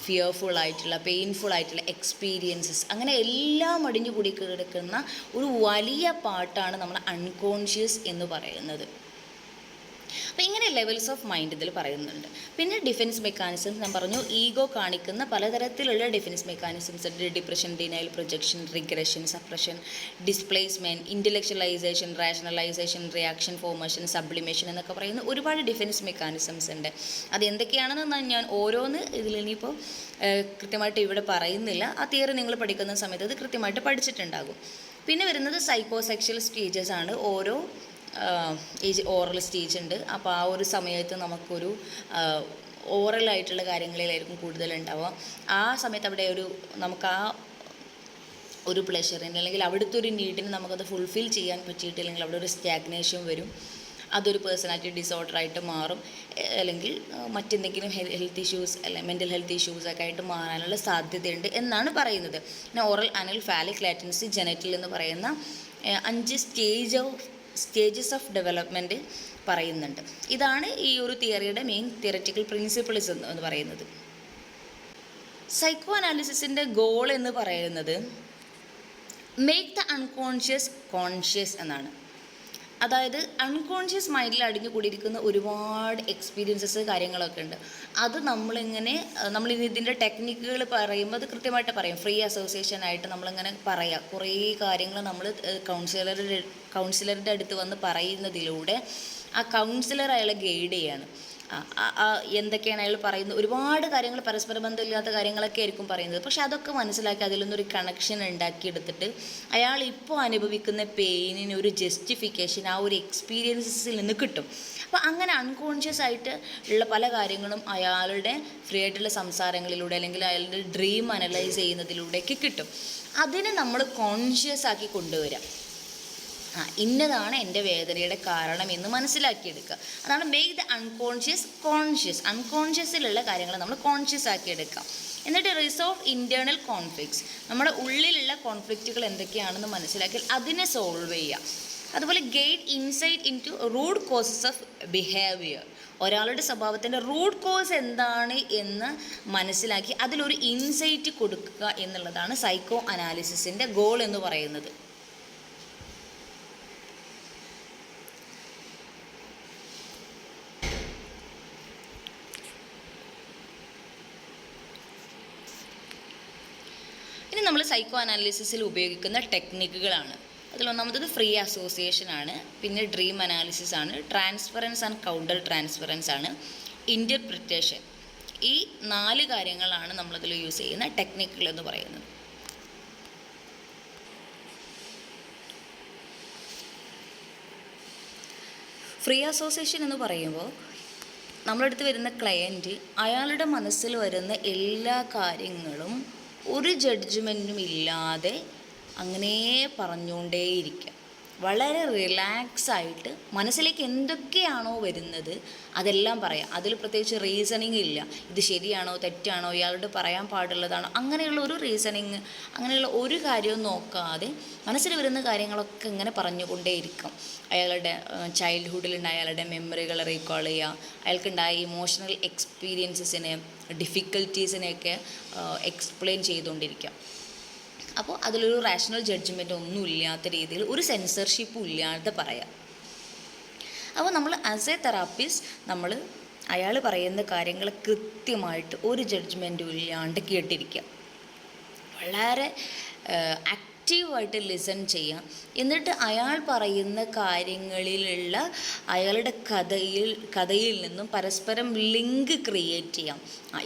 ഫിയർഫുള്ളായിട്ടുള്ള പെയിൻഫുള്ളായിട്ടുള്ള എക്സ്പീരിയൻസസ്, അങ്ങനെ എല്ലാം അടിഞ്ഞു കൂടി കിടക്കുന്ന ഒരു വലിയ പാർട്ടാണ് നമ്മുടെ അൺകോൺഷ്യസ് എന്ന് പറയുന്നത്. അപ്പോൾ ഇങ്ങനെ ലെവൽസ് ഓഫ് മൈൻഡ് ഇതിൽ പറയുന്നുണ്ട്. പിന്നെ ഡിഫെൻസ് മെക്കാനിസംസ് ഞാൻ പറഞ്ഞു, ഈഗോ കാണിക്കുന്ന പലതരത്തിലുള്ള ഡിഫെൻസ് മെക്കാനിസംസ് ഉണ്ട്. Depression, denial, projection, regression, suppression, displacement, intellectualisation, rationalisation, reaction formation, sublimation എന്നൊക്കെ പറയുന്ന ഒരുപാട് ഡിഫെൻസ് മെക്കാനിസംസ് ഉണ്ട്. അത് എന്തൊക്കെയാണെന്ന് ഞാൻ ഓരോന്ന് ഇതിലിനിയിപ്പോൾ കൃത്യമായിട്ട് ഇവിടെ പറയുന്നില്ല. ആ തിയറി നിങ്ങൾ പഠിക്കുന്ന സമയത്ത് അത് കൃത്യമായിട്ട് പഠിച്ചിട്ടുണ്ടാകും. പിന്നെ വരുന്നത് സൈക്കോസെക്ഷൽ സ്റ്റേജസ് ആണ്. ഓരോ ഓറൽ സ്റ്റേജ് ഉണ്ട്. അപ്പോൾ ആ ഒരു സമയത്ത് നമുക്കൊരു ഓറലായിട്ടുള്ള കാര്യങ്ങളിലായിരിക്കും കൂടുതലുണ്ടാവുക. ആ സമയത്ത് അവിടെ നമുക്ക് ആ ഒരു പ്ലഷറിന് അല്ലെങ്കിൽ അവിടുത്തെ ഒരു നീഡിന് നമുക്കത് ഫുൾഫിൽ ചെയ്യാൻ പറ്റിയിട്ടില്ലെങ്കിൽ അവിടെ ഒരു സ്റ്റാഗ്നേഷൻ വരും. അതൊരു പേഴ്സണാലിറ്റി ഡിസോർഡറായിട്ട് മാറും. അല്ലെങ്കിൽ മറ്റെന്തെങ്കിലും ഹെൽത്ത് ഇഷ്യൂസ് അല്ലെങ്കിൽ മെൻ്റൽ ഹെൽത്ത് ഇഷ്യൂസൊക്കെ ആയിട്ട് മാറാനുള്ള സാധ്യതയുണ്ട് എന്നാണ് പറയുന്നത്. പിന്നെ ഓറൽ അനൽ ഫാലിക് ലാറ്റൻസി ജെനറ്റിൽ എന്ന് പറയുന്ന 5 സ്റ്റേജസ് ഓഫ് ഡെവലപ്മെൻറ്റ് പറയുന്നുണ്ട്. ഇതാണ് ഈ ഒരു തിയറിയുടെ മെയിൻ തിയററ്റിക്കൽ പ്രിൻസിപ്പിൾസ് എന്ന് പറയുന്നത്. സൈക്കോ അനാലിസിസിൻ്റെ ഗോൾ എന്ന് പറയുന്നത് മേക്ക് ദ അൺകോൺഷ്യസ് കോൺഷ്യസ് എന്നാണ്. അതായത് അൺകോൺഷ്യസ് മൈൻഡിൽ അടിഞ്ഞു കൂടിയിരിക്കുന്ന ഒരുപാട് എക്സ്പീരിയൻസസ് കാര്യങ്ങളൊക്കെ ഉണ്ട്. അത് നമ്മൾ ഇതിൻ്റെ ടെക്നിക്കുകൾ പറയുമ്പോൾ അത് കൃത്യമായിട്ട് പറയും. ഫ്രീ അസോസിയേഷൻ ആയിട്ട് നമ്മളിങ്ങനെ പറയാം. കുറേ കാര്യങ്ങൾ നമ്മൾ കൗൺസിലറുടെ അടുത്ത് വന്ന് പറയുന്നതിലൂടെ ആ കൗൺസിലർ അയാളെ ഗൈഡ് ചെയ്യാണ്. എന്തൊക്കെയാണ് അയാൾ പറയുന്നത്, ഒരുപാട് കാര്യങ്ങൾ പരസ്പര ബന്ധമില്ലാത്ത കാര്യങ്ങളൊക്കെ ആയിരിക്കും പറയുന്നത്. പക്ഷെ അതൊക്കെ മനസ്സിലാക്കി അതിലൊന്നൊരു കണക്ഷൻ ഉണ്ടാക്കിയെടുത്തിട്ട് അയാൾ ഇപ്പോൾ അനുഭവിക്കുന്ന പെയിനിന് ഒരു ജസ്റ്റിഫിക്കേഷൻ ആ ഒരു എക്സ്പീരിയൻസിൽ നിന്ന് കിട്ടും. അപ്പോൾ അങ്ങനെ അൺകോൺഷ്യസ് ആയിട്ട് ഉള്ള പല കാര്യങ്ങളും അയാളുടെ ഫ്രീ ആയിട്ടുള്ള സംസാരങ്ങളിലൂടെ അല്ലെങ്കിൽ അയാളുടെ ഡ്രീം അനലൈസ് ചെയ്യുന്നതിലൂടെയൊക്കെ കിട്ടും. അതിനെ നമ്മൾ കോൺഷ്യസ് ആക്കി കൊണ്ടുവരാം. ഇന്നതാണ് എൻ്റെ വേദനയുടെ കാരണം എന്ന് മനസ്സിലാക്കിയെടുക്കുക. അതാണ് മേക്ക് ദ അൺകോൺഷ്യസ് കോൺഷ്യസ്. അൺകോൺഷ്യസിലുള്ള കാര്യങ്ങൾ നമ്മൾ കോൺഷ്യസ് ആക്കിയെടുക്കാം. എന്നിട്ട് റിസോൾവ് ഇൻറ്റേർണൽ കോൺഫ്ലിക്ട്സ്, നമ്മുടെ ഉള്ളിലുള്ള കോൺഫ്ലിക്റ്റുകൾ എന്തൊക്കെയാണെന്ന് മനസ്സിലാക്കി അതിനെ സോൾവ് ചെയ്യുക. അതുപോലെ gain insight into root causes of behaviour, ഒരാളുടെ സ്വഭാവത്തിൻ്റെ റൂട്ട് കോസ് എന്താണ് എന്ന് മനസ്സിലാക്കി അതിലൊരു ഇൻസൈറ്റ് കൊടുക്കുക എന്നുള്ളതാണ് സൈക്കോ അനാലിസിസിൻ്റെ ഗോൾ എന്ന് പറയുന്നത്. ഇനി നമ്മൾ സൈക്കോ അനാലിസിസിൽ ഉപയോഗിക്കുന്ന ടെക്നിക്കുകളാണ്. അതിലൊന്നാമത്തത് ഫ്രീ അസോസിയേഷൻ ആണ്. പിന്നെ ഡ്രീം അനാലിസിസ് ആണ്. ട്രാൻസ്ഫറൻസ് ആൻഡ് കൗണ്ടർ ട്രാൻസ്ഫറൻസ് ആണ്. ഇൻ്റർപ്രിറ്റേഷൻ. ഈ 4 കാര്യങ്ങളാണ് നമ്മളതിൽ യൂസ് ചെയ്യുന്ന ടെക്നിക്കുകൾ എന്ന് പറയുന്നത്. ഫ്രീ അസോസിയേഷൻ എന്ന് പറയുമ്പോൾ നമ്മളടുത്ത് വരുന്ന ക്ലയൻറ്റ് അയാളുടെ മനസ്സിൽ വരുന്ന എല്ലാ കാര്യങ്ങളും ഒരു ജഡ്ജ്മെൻറ്റും ഇല്ലാതെ അങ്ങനെ പറഞ്ഞുകൊണ്ടേയിരിക്കുക. വളരെ റിലാക്സായിട്ട് മനസ്സിലേക്ക് എന്തൊക്കെയാണോ വരുന്നത് അതെല്ലാം പറയാം. അതിൽ പ്രത്യേകിച്ച് റീസണിങ് ഇല്ല. ഇത് ശരിയാണോ തെറ്റാണോ ഇയാളോട് പറയാൻ പാടുള്ളതാണോ അങ്ങനെയുള്ള ഒരു റീസണിങ്, അങ്ങനെയുള്ള ഒരു കാര്യവും നോക്കാതെ മനസ്സിൽ വരുന്ന കാര്യങ്ങളൊക്കെ ഇങ്ങനെ പറഞ്ഞുകൊണ്ടേയിരിക്കും. അയാളുടെ ചൈൽഡ്ഹുഡിലുണ്ടായ അയാളുടെ മെമ്മറികൾ റീകോൾ ചെയ്യുക, അയാൾക്കുണ്ടായ ഇമോഷണൽ എക്സ്പീരിയൻസസിനെ, ഡിഫിക്കൽട്ടീസിനെയൊക്കെ എക്സ്പ്ലെയിൻ ചെയ്തുകൊണ്ടിരിക്കുക. അപ്പോൾ അതിലൊരു റാഷണൽ ജഡ്ജ്മെൻ്റ് ഒന്നും ഇല്ലാത്ത രീതിയിൽ ഒരു സെൻസർഷിപ്പും ഇല്ലാതെ പറയാം. അപ്പോൾ നമ്മൾ ആസ് എ തെറാപ്പിസ്റ്റ് നമ്മൾ അയാൾ പറയുന്ന കാര്യങ്ങൾ കൃത്യമായിട്ട് ഒരു ജഡ്ജ്മെൻറ്റും ഇല്ലാണ്ട് കേട്ടിരിക്കുക. വളരെ ആക്റ്റീവായിട്ട് ലിസൺ ചെയ്യാം. എന്നിട്ട് അയാൾ പറയുന്ന കാര്യങ്ങളിലുള്ള അയാളുടെ കഥയിൽ നിന്നും പരസ്പരം ലിങ്ക് ക്രിയേറ്റ് ചെയ്യാം.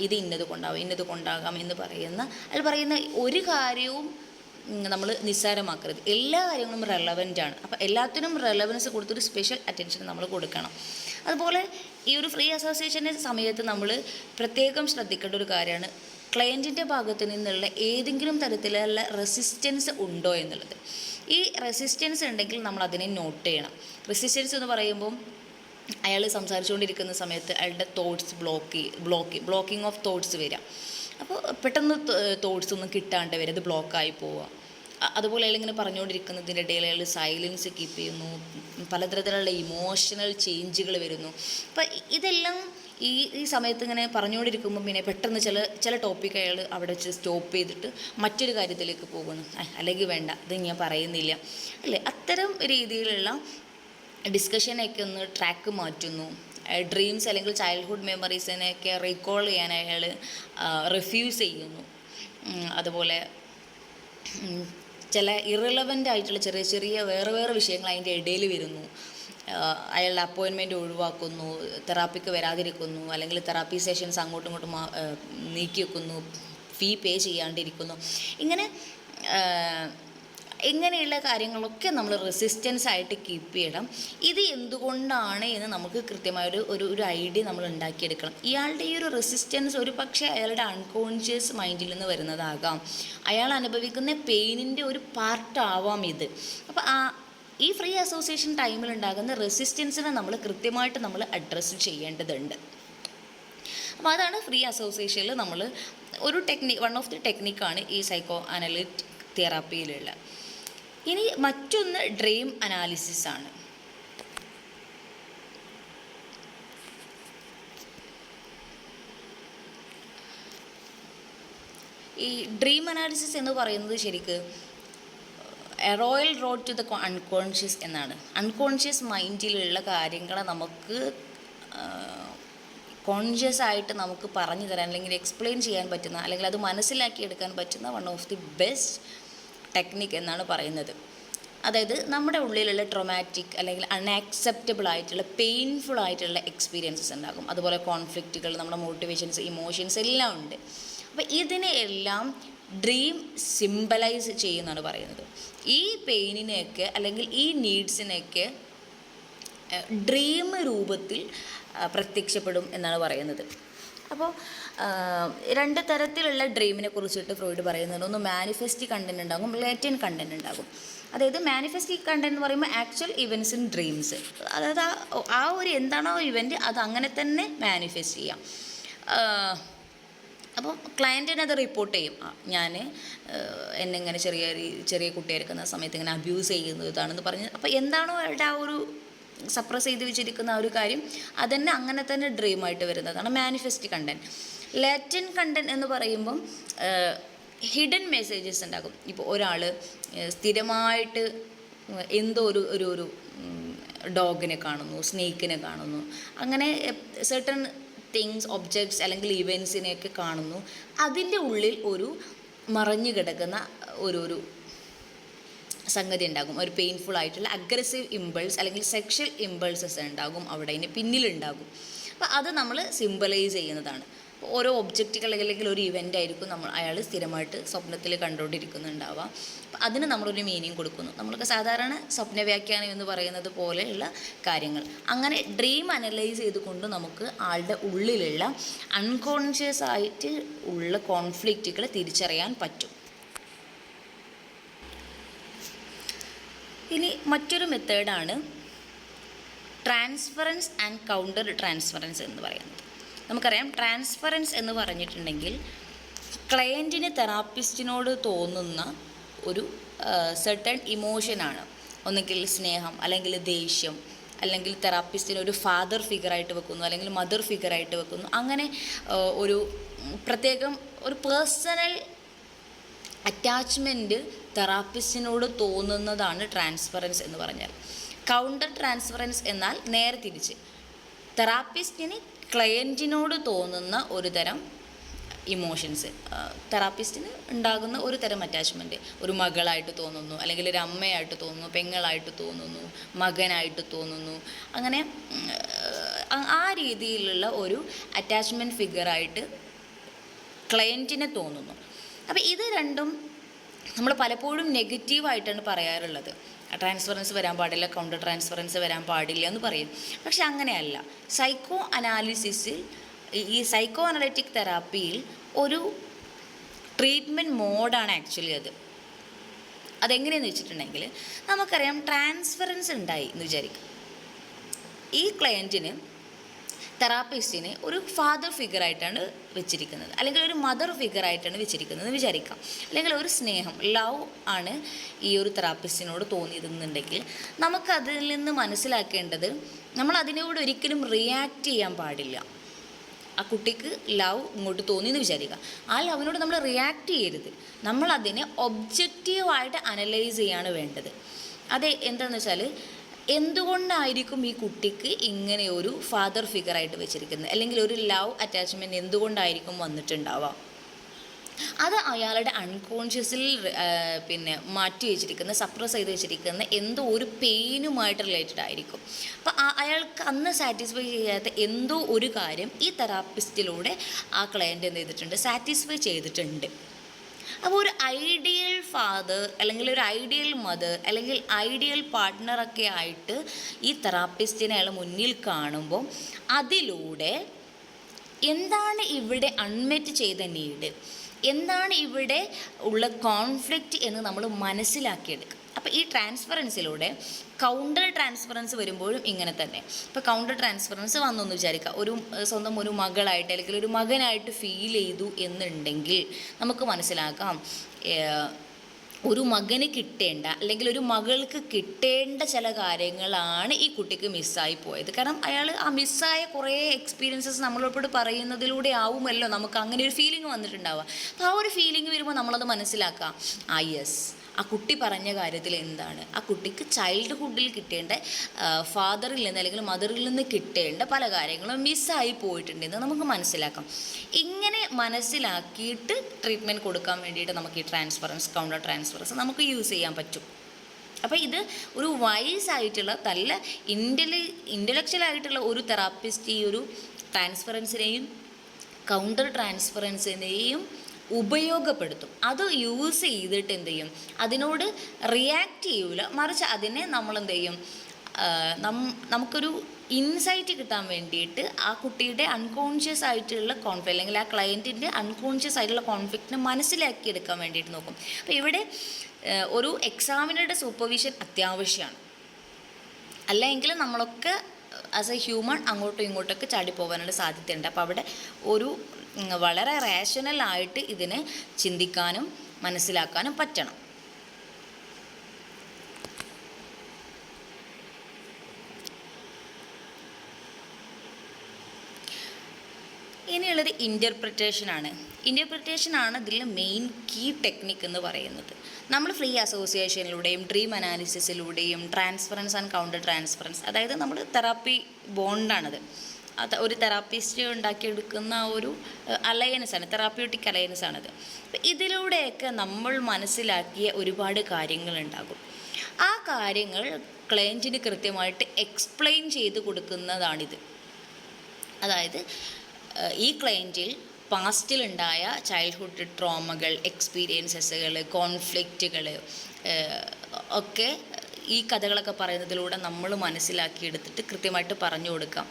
ഇത് ഇന്നത് കൊണ്ടാകാം എന്ന് അയാൾ പറയുന്ന ഒരു കാര്യവും നമ്മൾ നിസ്സാരമാക്കരുത്. എല്ലാ കാര്യങ്ങളും റെലവൻ്റ് ആണ്. അപ്പോൾ എല്ലാത്തിനും റെലവൻസ് കൊടുത്തൊരു സ്പെഷ്യൽ അറ്റൻഷൻ നമ്മൾ കൊടുക്കണം. അതുപോലെ ഈ ഒരു ഫ്രീ അസോസിയേഷൻ്റെ സമയത്ത് നമ്മൾ പ്രത്യേകം ശ്രദ്ധിക്കേണ്ട ഒരു കാര്യമാണ് ക്ലയൻറ്റിൻ്റെ ഭാഗത്ത് നിന്നുള്ള ഏതെങ്കിലും തരത്തിലുള്ള റെസിസ്റ്റൻസ് ഉണ്ടോ എന്നുള്ളത്. ഈ റെസിസ്റ്റൻസ് ഉണ്ടെങ്കിൽ നമ്മൾ അതിനെ നോട്ട് ചെയ്യണം. റെസിസ്റ്റൻസ് എന്ന് പറയുമ്പം അയാൾ സംസാരിച്ചുകൊണ്ടിരിക്കുന്ന സമയത്ത് അയാളുടെ തോട്ട്സ് ബ്ലോക്കിംഗ് ഓഫ് തോട്ട്സ് വരിക. അപ്പോൾ പെട്ടെന്ന് തോട്ട്സ് ഒന്നും കിട്ടാണ്ട് വരും, അത് ബ്ലോക്കായി പോവുക. അതുപോലെ അയാൾ ഇങ്ങനെ പറഞ്ഞുകൊണ്ടിരിക്കുന്നതിൻ്റെ ഇടയിൽ അയാൾ സൈലൻസ് കീപ്പ് ചെയ്യുന്നു, പലതരത്തിലുള്ള ഇമോഷണൽ ചേഞ്ചുകൾ വരുന്നു. അപ്പം ഇതെല്ലാം ഈ സമയത്ത് ഇങ്ങനെ പറഞ്ഞുകൊണ്ടിരിക്കുമ്പോൾ പിന്നെ പെട്ടെന്ന് ചില ടോപ്പിക്ക് അയാൾ അവിടെ വെച്ച് സ്റ്റോപ്പ് ചെയ്തിട്ട് മറ്റൊരു കാര്യത്തിലേക്ക് പോകുന്നു, അല്ലെങ്കിൽ വേണ്ട ഇത് ഞാൻ പറയുന്നില്ല അല്ലേ. അത്തരം രീതിയിലുള്ള ഡിസ്കഷനൊക്കെ ഒന്ന് ട്രാക്ക് മാറ്റുന്നു. ഡ്രീംസ് അല്ലെങ്കിൽ ചൈൽഡ്ഹുഡ് മെമ്മറീസിനെയൊക്കെ റീകോൾ ചെയ്യാൻ അയാൾ റിഫ്യൂസ് ചെയ്യുന്നു. അതുപോലെ ചില ഇറലവൻ്റ് ആയിട്ടുള്ള ചെറിയ വേറെ വിഷയങ്ങൾ അതിൻ്റെ ഇടയിൽ വരുന്നു. അയാളുടെ അപ്പോയിൻമെൻറ്റ് ഒഴിവാക്കുന്നു, തെറാപ്പിക്ക് വരാതിരിക്കുന്നു, അല്ലെങ്കിൽ തെറാപ്പി സെഷൻസ് അങ്ങോട്ടും ഇങ്ങോട്ടും നീക്കി വെക്കുന്നു, ഫീ പേ ചെയ്യാണ്ടിരിക്കുന്നു. ഇങ്ങനെയുള്ള കാര്യങ്ങളൊക്കെ നമ്മൾ റെസിസ്റ്റൻസ് ആയിട്ട് കീപ്പ് ചെയ്യണം. ഇത് എന്തുകൊണ്ടാണ് എന്ന് നമുക്ക് കൃത്യമായൊരു ഒരു ഐഡിയ നമ്മൾ ഉണ്ടാക്കിയെടുക്കണം. ഇയാളുടെ ഈ ഒരു റെസിസ്റ്റൻസ് ഒരു പക്ഷേ അയാളുടെ അൺകോൺഷ്യസ് മൈൻഡിൽ നിന്ന് വരുന്നതാകാം, അയാൾ അനുഭവിക്കുന്ന പെയിനിൻ്റെ ഒരു പാർട്ടാവാം ഇത്. അപ്പോൾ ഈ ഫ്രീ അസോസിയേഷൻ ടൈമിലുണ്ടാകുന്ന റെസിസ്റ്റൻസിനെ നമ്മൾ കൃത്യമായിട്ട് നമ്മൾ അഡ്രസ്സ് ചെയ്യേണ്ടതുണ്ട്. അപ്പോൾ അതാണ് ഫ്രീ അസോസിയേഷനിൽ നമ്മൾ ഒരു വൺ ഓഫ് ദി ടെക്നിക്കാണ് ഈ സൈക്കോ അനലിറ്റിക് തെറാപ്പിയിലുള്ള. ഇനി മറ്റൊന്ന് ഡ്രീം അനാലിസിസ് ആണ്. ഈ ഡ്രീം അനാലിസിസ് എന്ന് പറയുന്നത് ശരിക്ക് royal road to the unconscious എന്നാണ്. അൺകോൺഷ്യസ് മൈൻഡിലുള്ള കാര്യങ്ങളെ നമുക്ക് കോൺഷ്യസ് ആയിട്ട് നമുക്ക് പറഞ്ഞു തരാൻ അല്ലെങ്കിൽ എക്സ്പ്ലെയിൻ ചെയ്യാൻ പറ്റുന്ന, അല്ലെങ്കിൽ അത് മനസ്സിലാക്കിയെടുക്കാൻ പറ്റുന്ന one of the best technique എന്നാണ് പറയുന്നത്. അതായത് നമ്മുടെ ഉള്ളിലുള്ള ട്രോമാറ്റിക് അല്ലെങ്കിൽ അൺആക്സെപ്റ്റബിൾ ആയിട്ടുള്ള പെയിൻഫുൾ ആയിട്ടുള്ള എക്സ്പീരിയൻസസ് ഉണ്ടാകും. അതുപോലെ കോൺഫ്ലിക്റ്റുകൾ, നമ്മുടെ മോട്ടിവേഷൻസ്, ഇമോഷൻസ് എല്ലാം ഉണ്ട്. അപ്പോൾ ഇതിനെ എല്ലാം ഡ്രീം സിംബലൈസ് ചെയ്യുന്നതാണ് പറയുന്നത്. ഈ പെയിനിനെയൊക്കെ അല്ലെങ്കിൽ ഈ നീഡ്സിനെയൊക്കെ ഡ്രീം രൂപത്തിൽ പ്രത്യക്ഷപ്പെടും എന്നാണ് പറയുന്നത്. അപ്പോൾ രണ്ട് തരത്തിലുള്ള ഡ്രീമിനെ കുറിച്ചിട്ട് ഫ്രോയിഡ് പറയുന്നുണ്ട്. ഒന്ന് മാനിഫെസ്റ്റ് കണ്ടൻറ് ഉണ്ടാകും, ലേറ്റൻറ്റ് കണ്ടൻറ് ഉണ്ടാകും. അതായത് മാനിഫെസ്റ്റ് കണ്ടൻറ് എന്ന് പറയുമ്പോൾ ആക്ച്വൽ ഇവൻറ്റ്സ് ഇൻ ഡ്രീംസ്, അതായത് ആ ഒരു എന്താണോ ഇവൻറ്റ് അത് അങ്ങനെ തന്നെ മാനിഫെസ്റ്റ് ചെയ്യാം. അപ്പോൾ ക്ലയൻറ്റിന് അത് റിപ്പോർട്ട് ചെയ്യും, ഞാൻ എന്നെ ഇങ്ങനെ ചെറിയ കുട്ടിയായിരിക്കുന്ന സമയത്ത് ഇങ്ങനെ അബ്യൂസ് ചെയ്യുന്നത് ഇതാണെന്ന് പറഞ്ഞ്. അപ്പോൾ എന്താണോ അവരുടെ ആ ഒരു സപ്രസ് ചെയ്ത് വെച്ചിരിക്കുന്ന ആ ഒരു കാര്യം അതന്നെ അങ്ങനെ തന്നെ ഡ്രീമായിട്ട് വരുന്നതാണ് മാനിഫെസ്റ്റ് കണ്ടൻറ്. ലാറ്റൻ കണ്ടൻറ് എന്ന് പറയുമ്പം ഹിഡൻ മെസ്സേജസ് ഉണ്ടാകും. ഇപ്പോൾ ഒരാൾ സ്ഥിരമായിട്ട് എന്തോ ഒരു ഡോഗിനെ കാണുന്നു, സ്നേക്കിനെ കാണുന്നു, അങ്ങനെ സെർട്ടൺ തിങ്സ്, ഒബ്ജക്ട്സ് അല്ലെങ്കിൽ ഇവൻസിനെയൊക്കെ കാണുന്നു. അതിൻ്റെ ഉള്ളിൽ ഒരു മറഞ്ഞു കിടക്കുന്ന ഒരു സംഗതി ഉണ്ടാകും, ഒരു പെയിൻഫുൾ ആയിട്ടുള്ള അഗ്രസീവ് ഇമ്പൾസ് അല്ലെങ്കിൽ സെക്ഷൽ ഇമ്പൾസസ് ഉണ്ടാകും, അവിടെ അതിന് പിന്നിലുണ്ടാകും. അപ്പോൾ അത് നമ്മൾ സിംബലൈസ് ചെയ്യുന്നതാണ്. ഓരോ ഒബ്ജക്റ്റുകൾ അല്ലെങ്കിൽ ഒരു ഇവൻ്റ് ആയിരിക്കും അയാൾ സ്ഥിരമായിട്ട് സ്വപ്നത്തിൽ കണ്ടുകൊണ്ടിരിക്കുന്നുണ്ടാവുക. അപ്പം അതിന് നമ്മളൊരു മീനിങ് കൊടുക്കുന്നു. നമ്മൾക്ക് സാധാരണ സ്വപ്ന വ്യാഖ്യാനം എന്ന് പറയുന്നത് പോലെയുള്ള കാര്യങ്ങൾ. അങ്ങനെ ഡ്രീം അനലൈസ് ചെയ്തുകൊണ്ട് നമുക്ക് ആളുടെ ഉള്ളിലുള്ള അൺകോൺഷ്യസ് ആയിട്ട് ഉള്ള കോൺഫ്ലിക്റ്റുകൾ തിരിച്ചറിയാൻ പറ്റും. ഇനി മറ്റൊരു മെത്തേഡാണ് ട്രാൻസ്ഫറൻസ് ആൻഡ് കൗണ്ടർ ട്രാൻസ്ഫറൻസ് എന്ന് പറയുന്നത്. നമുക്കറിയാം, ട്രാൻസ്ഫറൻസ് എന്ന് പറഞ്ഞിട്ടുണ്ടെങ്കിൽ ക്ലയൻറ്റിന് തെറാപ്പിസ്റ്റിനോട് തോന്നുന്ന ഒരു സെർട്ടൺ ഇമോഷനാണ്. ഒന്നുകിൽ സ്നേഹം, അല്ലെങ്കിൽ ദേഷ്യം, അല്ലെങ്കിൽ തെറാപ്പിസ്റ്റിനെ ഒരു ഫാദർ ഫിഗറായിട്ട് വെക്കുന്നു, അല്ലെങ്കിൽ മദർ ഫിഗറായിട്ട് വെക്കുന്നു. അങ്ങനെ ഒരു പ്രത്യേകം ഒരു പേഴ്സണൽ അറ്റാച്ച്മെൻറ്റ് തെറാപ്പിസ്റ്റിനോട് തോന്നുന്നതാണ് ട്രാൻസ്ഫറൻസ് എന്ന് പറഞ്ഞാൽ. കൗണ്ടർ ട്രാൻസ്ഫറൻസ് എന്നാൽ നേരെ തിരിച്ച്, തെറാപ്പിസ്റ്റിന് ക്ലയൻറ്റിനോട് തോന്നുന്ന ഒരു തരം ഇമോഷൻസ്, തെറാപ്പിസ്റ്റിന് ഉണ്ടാകുന്ന ഒരു തരം അറ്റാച്ച്മെൻറ്റ്. ഒരു മകളായിട്ട് തോന്നുന്നു, അല്ലെങ്കിൽ ഒരു അമ്മയായിട്ട് തോന്നുന്നു, പെങ്ങളായിട്ട് തോന്നുന്നു, മകനായിട്ട് തോന്നുന്നു. അങ്ങനെ ആ രീതിയിലുള്ള ഒരു അറ്റാച്ച്മെൻറ്റ് ഫിഗറായിട്ട് ക്ലയൻറ്റിനെ തോന്നുന്നു. അപ്പോൾ ഇത് രണ്ടും നമ്മൾ പലപ്പോഴും നെഗറ്റീവായിട്ടാണ് പറയാറുള്ളത്. ട്രാൻസ്ഫറൻസ് വരാൻ പാടില്ല, കൗണ്ടർ ട്രാൻസ്ഫറൻസ് വരാൻ പാടില്ല എന്ന് പറയും. പക്ഷെ അങ്ങനെയല്ല. സൈക്കോ അനാലിസിസിൽ, ഈ സൈക്കോ അനലറ്റിക് തെറാപ്പിയിൽ ഒരു ട്രീറ്റ്മെൻറ്റ് മോഡാണ് ആക്ച്വലി അത്. അതെങ്ങനെയെന്ന് വെച്ചിട്ടുണ്ടെങ്കിൽ, നമുക്കറിയാം ട്രാൻസ്ഫറൻസ് ഉണ്ടായി എന്ന് വിചാരിക്കും. ഈ ക്ലയൻറ്റിന് തെറാപ്പിസ്റ്റിനെ ഒരു ഫാദർ ഫിഗറായിട്ടാണ് വെച്ചിരിക്കുന്നത്, അല്ലെങ്കിൽ ഒരു മദർ ഫിഗറായിട്ടാണ് വെച്ചിരിക്കുന്നത് എന്ന് വിചാരിക്കാം. അല്ലെങ്കിൽ ഒരു സ്നേഹം, ലവ് ആണ് ഈ ഒരു തെറാപ്പിസ്റ്റിനോട് തോന്നിയതെന്നുണ്ടെങ്കിൽ, നമുക്കതിൽ നിന്ന് മനസ്സിലാക്കേണ്ടത്, നമ്മൾ അതിനോട് ഒരിക്കലും റിയാക്ട് ചെയ്യാൻ പാടില്ല. ആ കുട്ടിക്ക് ലവ് ഇങ്ങോട്ട് തോന്നിയെന്ന് വിചാരിക്കുക, ആ ലവിനോട് നമ്മൾ റിയാക്ട് ചെയ്യരുത്. നമ്മളതിനെ ഒബ്ജക്റ്റീവായിട്ട് അനലൈസ് ചെയ്യാണ് വേണ്ടത്. അത് എന്താണെന്ന് വെച്ചാൽ, എന്തുകൊണ്ടായിരിക്കും ഈ കുട്ടിക്ക് ഇങ്ങനെ ഒരു ഫാദർ ഫിഗറായിട്ട് വെച്ചിരിക്കുന്നത്, അല്ലെങ്കിൽ ഒരു ലവ് അറ്റാച്ച്മെൻറ്റ് എന്തുകൊണ്ടായിരിക്കും വന്നിട്ടുണ്ടാവുക. അത് അയാളുടെ അൺകോൺഷ്യസിൽ മാറ്റി വെച്ചിരിക്കുന്ന, സപ്രസ് ചെയ്ത് വെച്ചിരിക്കുന്ന എന്തോ ഒരു പെയിനുമായിട്ട് റിലേറ്റഡ് ആയിരിക്കും. അപ്പോൾ അയാൾക്ക് അന്ന് സാറ്റിസ്ഫൈ ചെയ്യാത്ത എന്തോ ഒരു കാര്യം ഈ തെറാപ്പിസ്റ്റിലൂടെ ആ ക്ലയൻറ്റ് എന്ത് ചെയ്തിട്ടുണ്ട്, സാറ്റിസ്ഫൈ ചെയ്തിട്ടുണ്ട്. അപ്പോൾ ഒരു ഐഡിയൽ ഫാദർ, അല്ലെങ്കിൽ ഒരു ഐഡിയൽ മദർ, അല്ലെങ്കിൽ ഐഡിയൽ പാർട്ട്ണറൊക്കെ ആയിട്ട് ഈ തെറാപ്പിസ്റ്റിനെ അയാൾ മുന്നിൽ കാണുമ്പോൾ, അതിലൂടെ എന്താണ് ഇവിടെ അൺമെറ്റ് ചെയ്ത നീഡ്, എന്താണ് ഇവിടെ ഉള്ള കോൺഫ്ലിക്റ്റ് എന്ന് നമ്മൾ മനസ്സിലാക്കിയെടുക്കുക. അപ്പോൾ ഈ ട്രാൻസ്ഫറൻസിലൂടെ കൗണ്ടർ ട്രാൻസ്ഫറൻസ് വരുമ്പോഴും ഇങ്ങനെ തന്നെ. ഇപ്പോൾ കൗണ്ടർ ട്രാൻസ്ഫറൻസ് വന്നെന്ന് വിചാരിക്കുക, സ്വന്തം ഒരു മകളായിട്ട് അല്ലെങ്കിൽ ഒരു മകനായിട്ട് ഫീൽ ചെയ്തു എന്നുണ്ടെങ്കിൽ നമുക്ക് മനസ്സിലാക്കാം, ഒരു മകന് കിട്ടേണ്ട, അല്ലെങ്കിൽ ഒരു മകൾക്ക് കിട്ടേണ്ട ചില കാര്യങ്ങളാണ് ഈ കുട്ടിക്ക് മിസ്സായി പോയത്. കാരണം അയാൾ ആ മിസ്സായ കുറേ എക്സ്പീരിയൻസസ് നമ്മളോട് പറയുന്നതിലൂടെ ആവുമല്ലോ നമുക്ക് അങ്ങനെ ഒരു ഫീലിംഗ് വന്നിട്ടുണ്ടാവുക. അപ്പോൾ ആ ഒരു ഫീലിംഗ് വരുമ്പോൾ നമ്മളത് മനസ്സിലാക്കാം, യെസ്, ആ കുട്ടി പറഞ്ഞ കാര്യത്തിൽ എന്താണ്, ആ കുട്ടിക്ക് ചൈൽഡ്ഹുഡിൽ കിട്ടേണ്ട ഫാദറിൽ നിന്ന് അല്ലെങ്കിൽ മദറിൽ നിന്ന് കിട്ടേണ്ട പല കാര്യങ്ങളും മിസ്സായി പോയിട്ടുണ്ടെന്ന് നമുക്ക് മനസ്സിലാക്കാം. ഇങ്ങനെ മനസ്സിലാക്കിയിട്ട് ട്രീറ്റ്മെൻറ്റ് കൊടുക്കാൻ വേണ്ടിയിട്ട് നമുക്ക് ഈ ട്രാൻസ്ഫറൻസ്, കൗണ്ടർ ട്രാൻസ്ഫറൻസ് നമുക്ക് യൂസ് ചെയ്യാൻ പറ്റും. അപ്പോൾ ഇത് ഒരു വൈസായിട്ടുള്ള നല്ല ഇൻ്റലക്ച്വലായിട്ടുള്ള ഒരു തെറാപ്പിസ്റ്റ് ഈ ഒരു ട്രാൻസ്ഫറൻസിനെയും കൗണ്ടർ ട്രാൻസ്ഫറൻസിനെയും ഉപയോഗപ്പെടുത്തും. അത് യൂസ് ചെയ്തിട്ട് എന്ത് ചെയ്യും, അതിനോട് റിയാക്റ്റ് ചെയ്യൂല, മറിച്ച് അതിനെ നമ്മളെന്ത് ചെയ്യും, നമുക്കൊരു ഇൻസൈറ്റ് കിട്ടാൻ വേണ്ടിയിട്ട് ആ കുട്ടിയുടെ അൺകോൺഷ്യസ് ആയിട്ടുള്ള കോൺഫ്ലിക്റ്റ്, അല്ലെങ്കിൽ ആ ക്ലയൻറ്റിൻ്റെ അൺകോൺഷ്യസ് ആയിട്ടുള്ള കോൺഫ്ലിക്റ്റിനെ മനസ്സിലാക്കിയെടുക്കാൻ വേണ്ടിയിട്ട് നോക്കും. അപ്പോൾ ഇവിടെ ഒരു എക്സാമിനറുടെ സൂപ്പർവിഷൻ അത്യാവശ്യമാണ്. അല്ലെങ്കിൽ നമ്മളൊക്കെ ആസ് എ ഹ്യൂമൺ അങ്ങോട്ടും ഇങ്ങോട്ടൊക്കെ ചാടിപ്പോകാനുള്ള സാധ്യതയുണ്ട്. അപ്പോൾ അവിടെ ഒരു വളരെ റാഷണലായിട്ട് ഇതിനെ ചിന്തിക്കാനും മനസ്സിലാക്കാനും പറ്റണം. ഇനിയുള്ളത് ഇൻ്റർപ്രിറ്റേഷനാണ്. ഇൻ്റർപ്രിറ്റേഷനാണ് ഇതിൽ മെയിൻ കീ ടെക്നിക്ക് എന്ന് പറയുന്നത്. നമ്മൾ ഫ്രീ അസോസിയേഷനിലൂടെയും ഡ്രീം അനാലിസിസിലൂടെയും ട്രാൻസ്ഫറൻസ് ആൻഡ് കൗണ്ടർ ട്രാൻസ്ഫറൻസ്, അതായത് നമ്മൾ തെറാപ്പി ബോണ്ടാണത്, ഒരു തെറാപ്പിസ്റ്റ് ഉണ്ടാക്കിയെടുക്കുന്ന ഒരു അലയൻസാണ്, തെറാപ്യൂട്ടിക് അലയൻസാണത്. ഇതിലൂടെയൊക്കെ നമ്മൾ മനസ്സിലാക്കിയ ഒരുപാട് കാര്യങ്ങളുണ്ടാകും. ആ കാര്യങ്ങൾ ക്ലയൻറ്റിന് കൃത്യമായിട്ട് എക്സ്പ്ലെയിൻ ചെയ്ത് കൊടുക്കുന്നതാണിത്. അതായത് ഈ ക്ലയൻറ്റിൽ പാസ്റ്റിലുണ്ടായ ചൈൽഡ്ഹുഡ് ട്രോമകൾ, എക്സ്പീരിയൻസസുകൾ, കോൺഫ്ലിക്റ്റുകൾ ഒക്കെ ഈ കഥകളൊക്കെ പറയുന്നതിലൂടെ നമ്മൾ മനസ്സിലാക്കിയെടുത്തിട്ട് കൃത്യമായിട്ട് പറഞ്ഞു കൊടുക്കാം.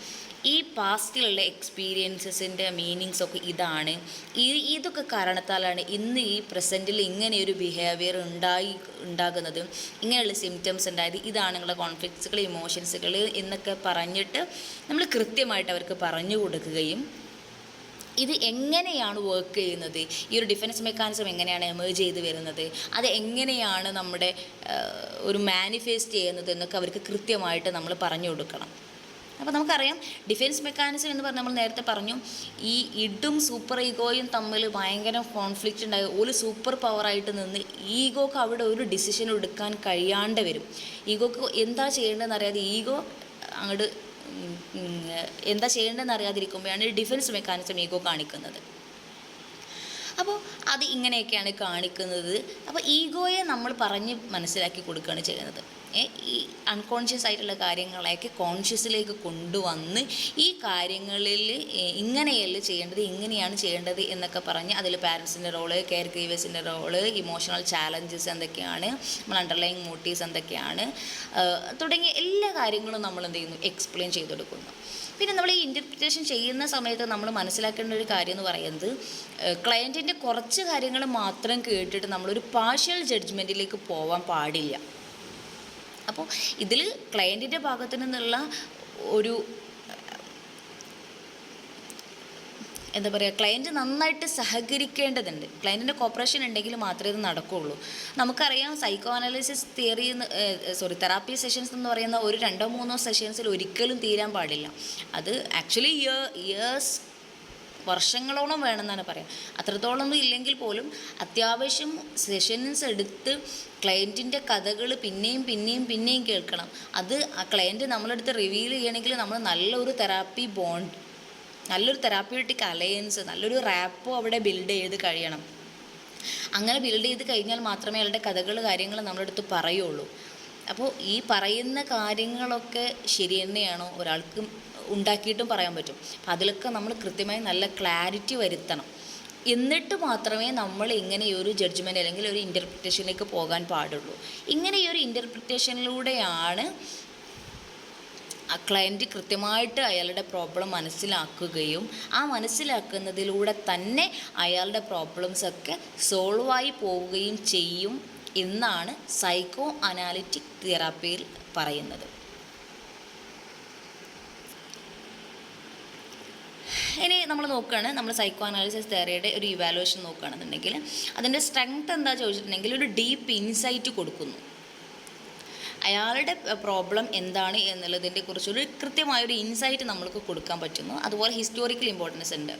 ഈ പാസ്റ്റിലുള്ള എക്സ്പീരിയൻസസിൻ്റെ മീനിങ്സൊക്കെ ഇതാണ്, ഇതൊക്കെ കാരണത്താലാണ് ഇന്ന് ഈ പ്രസൻറ്റിൽ ഇങ്ങനെയൊരു ബിഹേവിയർ ഉണ്ടാകുന്നത്, ഇങ്ങനെയുള്ള സിംറ്റംസ് ഉണ്ടായത്, ഇതാണ് നിങ്ങളുടെ കോൺഫ്ലിക്ട്സുകൾ, ഇമോഷൻസുകൾ എന്നൊക്കെ പറഞ്ഞിട്ട് നമ്മൾ കൃത്യമായിട്ട് അവർക്ക് പറഞ്ഞു കൊടുക്കുകയും ഇത് എങ്ങനെയാണ് വർക്ക് ചെയ്യുന്നത്, ഈ ഒരു ഡിഫൻസ് മെക്കാനിസം എങ്ങനെയാണ് എമേർജ് ചെയ്ത് വരുന്നത്, അത് എങ്ങനെയാണ് നമ്മുടെ ഒരു മാനിഫെസ്റ്റ് ചെയ്യുന്നത് എന്നൊക്കെ അവർക്ക് കൃത്യമായിട്ട് നമ്മൾ പറഞ്ഞു കൊടുക്കണം. അപ്പോൾ നമുക്കറിയാം ഡിഫൻസ് മെക്കാനിസം എന്ന് പറഞ്ഞാൽ നമ്മൾ നേരത്തെ പറഞ്ഞു, ഈ ഇഡും സൂപ്പർ ഈഗോയും തമ്മിൽ ഭയങ്കര കോൺഫ്ലിക്റ്റ് ഉണ്ടായി, ഒരു സൂപ്പർ പവറായിട്ട് നിന്ന് ഈഗോക്ക് അവിടെ ഒരു ഡിസിഷൻ എടുക്കാൻ കഴിയാണ്ട് വരും. ഈഗോക്ക് എന്താ ചെയ്യേണ്ടതെന്ന് അറിയാതെ ഈഗോ അങ്ങോട്ട് എന്താ ചെയ്യേണ്ടതെന്ന് അറിയാതിരിക്കുമ്പോഴാണ് ഡിഫൻസ് മെക്കാനിസം ഈഗോ കാണിക്കുന്നത്. അപ്പോൾ അത് ഇങ്ങനെയൊക്കെയാണ് കാണിക്കുന്നത്. അപ്പോൾ ഈഗോയെ നമ്മൾ പറഞ്ഞ് മനസ്സിലാക്കി കൊടുക്കുകയാണ് ചെയ്യുന്നത്. ഈ അൺകോൺഷ്യസ് ആയിട്ടുള്ള കാര്യങ്ങളെയൊക്കെ കോൺഷ്യസിലേക്ക് കൊണ്ടുവന്ന് ഈ കാര്യങ്ങളിൽ ഇങ്ങനെയല്ല ചെയ്യേണ്ടത്, ഇങ്ങനെയാണ് ചെയ്യേണ്ടത് എന്നൊക്കെ പറഞ്ഞ് അതിൽ പാരൻസിൻ്റെ റോള്, കെയർ ഗീവേഴ്സിൻ്റെ റോള്, ഇമോഷണൽ ചാലഞ്ചസ് എന്തൊക്കെയാണ്, നമ്മൾ അണ്ടർലൈങ് മോട്ടീവ്സ് എന്തൊക്കെയാണ് തുടങ്ങിയ എല്ലാ കാര്യങ്ങളും നമ്മൾ എന്ത് ചെയ്യുന്നു, എക്സ്പ്ലെയിൻ ചെയ്ത് കൊടുക്കുന്നു. പിന്നെ നമ്മൾ ഈ ഇൻ്റർപ്രിറ്റേഷൻ ചെയ്യുന്ന സമയത്ത് നമ്മൾ മനസ്സിലാക്കേണ്ട ഒരു കാര്യം എന്ന് പറയുന്നത്, ക്ലയൻറ്റിൻ്റെ കുറച്ച് കാര്യങ്ങൾ മാത്രം കേട്ടിട്ട് നമ്മളൊരു പാർഷ്യൽ ജഡ്ജ്മെൻറ്റിലേക്ക് പോകാൻ പാടില്ല. അപ്പോൾ ഇതിൽ ക്ലയൻറ്റിൻ്റെ ഭാഗത്തു നിന്നുള്ള ഒരു എന്താ പറയുക, ക്ലയൻറ്റ് നന്നായിട്ട് സഹകരിക്കേണ്ടതുണ്ട്. ക്ലയൻറ്റിൻ്റെ കോപ്പറേഷൻ ഉണ്ടെങ്കിൽ മാത്രമേ ഇത് നടക്കുകയുള്ളൂ. നമുക്കറിയാം psycho analysis theory therapy sessions എന്ന് പറയുന്ന ഒരു 2-3 സെഷൻസിൽ ഒരിക്കലും തീരാൻ പാടില്ല. അത് ആക്ച്വലി ഇയേഴ്സ്, വർഷങ്ങളോളം വേണമെന്നാണ് പറയാം. അത്രത്തോളമൊന്നും ഇല്ലെങ്കിൽ പോലും അത്യാവശ്യം സെഷൻസ് എടുത്ത് ക്ലയൻറ്റിൻ്റെ കഥകൾ പിന്നെയും കേൾക്കണം. അത് ആ ക്ലയൻറ്റ് നമ്മളെടുത്ത് റിവീൽ ചെയ്യണമെങ്കിൽ നമ്മൾ നല്ലൊരു തെറാപ്പി ബോണ്ട്, നല്ലൊരു തെറാപ്യൂട്ടിക് അലയൻസ്, നല്ലൊരു റാപ്പോ അവിടെ ബിൽഡ് ചെയ്ത് കഴിയണം. അങ്ങനെ ബിൽഡ് ചെയ്ത് കഴിഞ്ഞാൽ മാത്രമേ അയാളുടെ കഥകൾ, കാര്യങ്ങൾ നമ്മളെടുത്ത് പറയുള്ളൂ. അപ്പോൾ ഈ പറയുന്ന കാര്യങ്ങളൊക്കെ ശരി തന്നെയാണോ ഒരാൾക്ക് ഉണ്ടാക്കിയിട്ടും പറയാൻ പറ്റും. അപ്പം അതിലൊക്കെ നമ്മൾ കൃത്യമായി നല്ല ക്ലാരിറ്റി വരുത്തണം. എന്നിട്ട് മാത്രമേ നമ്മൾ ഇങ്ങനെയൊരു ജഡ്ജ്മെൻറ്റ് അല്ലെങ്കിൽ ഒരു ഇൻ്റർപ്രിറ്റേഷനിലേക്ക് പോകാൻ പാടുള്ളൂ. ഇങ്ങനെയൊരു ഇൻ്റർപ്രിറ്റേഷനിലൂടെയാണ് ആ ക്ലയൻറ്റ് കൃത്യമായിട്ട് അയാളുടെ പ്രോബ്ലം മനസ്സിലാക്കുകയും ആ മനസ്സിലാക്കുന്നതിലൂടെ തന്നെ അയാളുടെ പ്രോബ്ലംസൊക്കെ സോൾവായി പോവുകയും ചെയ്യും എന്നാണ് സൈക്കോ അനാലിറ്റിക് തെറാപ്പിയിൽ പറയുന്നത്. ഇനി നമ്മൾ നോക്കുകയാണ്, നമ്മൾ സൈക്കോ അനാലിസിസ് തിയറിയുടെ ഒരു ഇവാലുവേഷൻ നോക്കുകയാണെന്നുണ്ടെങ്കിൽ അതിൻ്റെ സ്ട്രെങ്ത് എന്താ ചോദിച്ചിട്ടുണ്ടെങ്കിൽ ഒരു ഡീപ്പ് ഇൻസൈറ്റ് കൊടുക്കുന്നു. അയാളുടെ പ്രോബ്ലം എന്താണ് എന്നുള്ളതിൻ്റെ കുറിച്ചൊരു കൃത്യമായൊരു ഇൻസൈറ്റ് നമ്മൾക്ക് കൊടുക്കാൻ പറ്റുന്നു. അതുപോലെ ഹിസ്റ്റോറിക്കൽ ഇമ്പോർട്ടൻസ് ഉണ്ട്.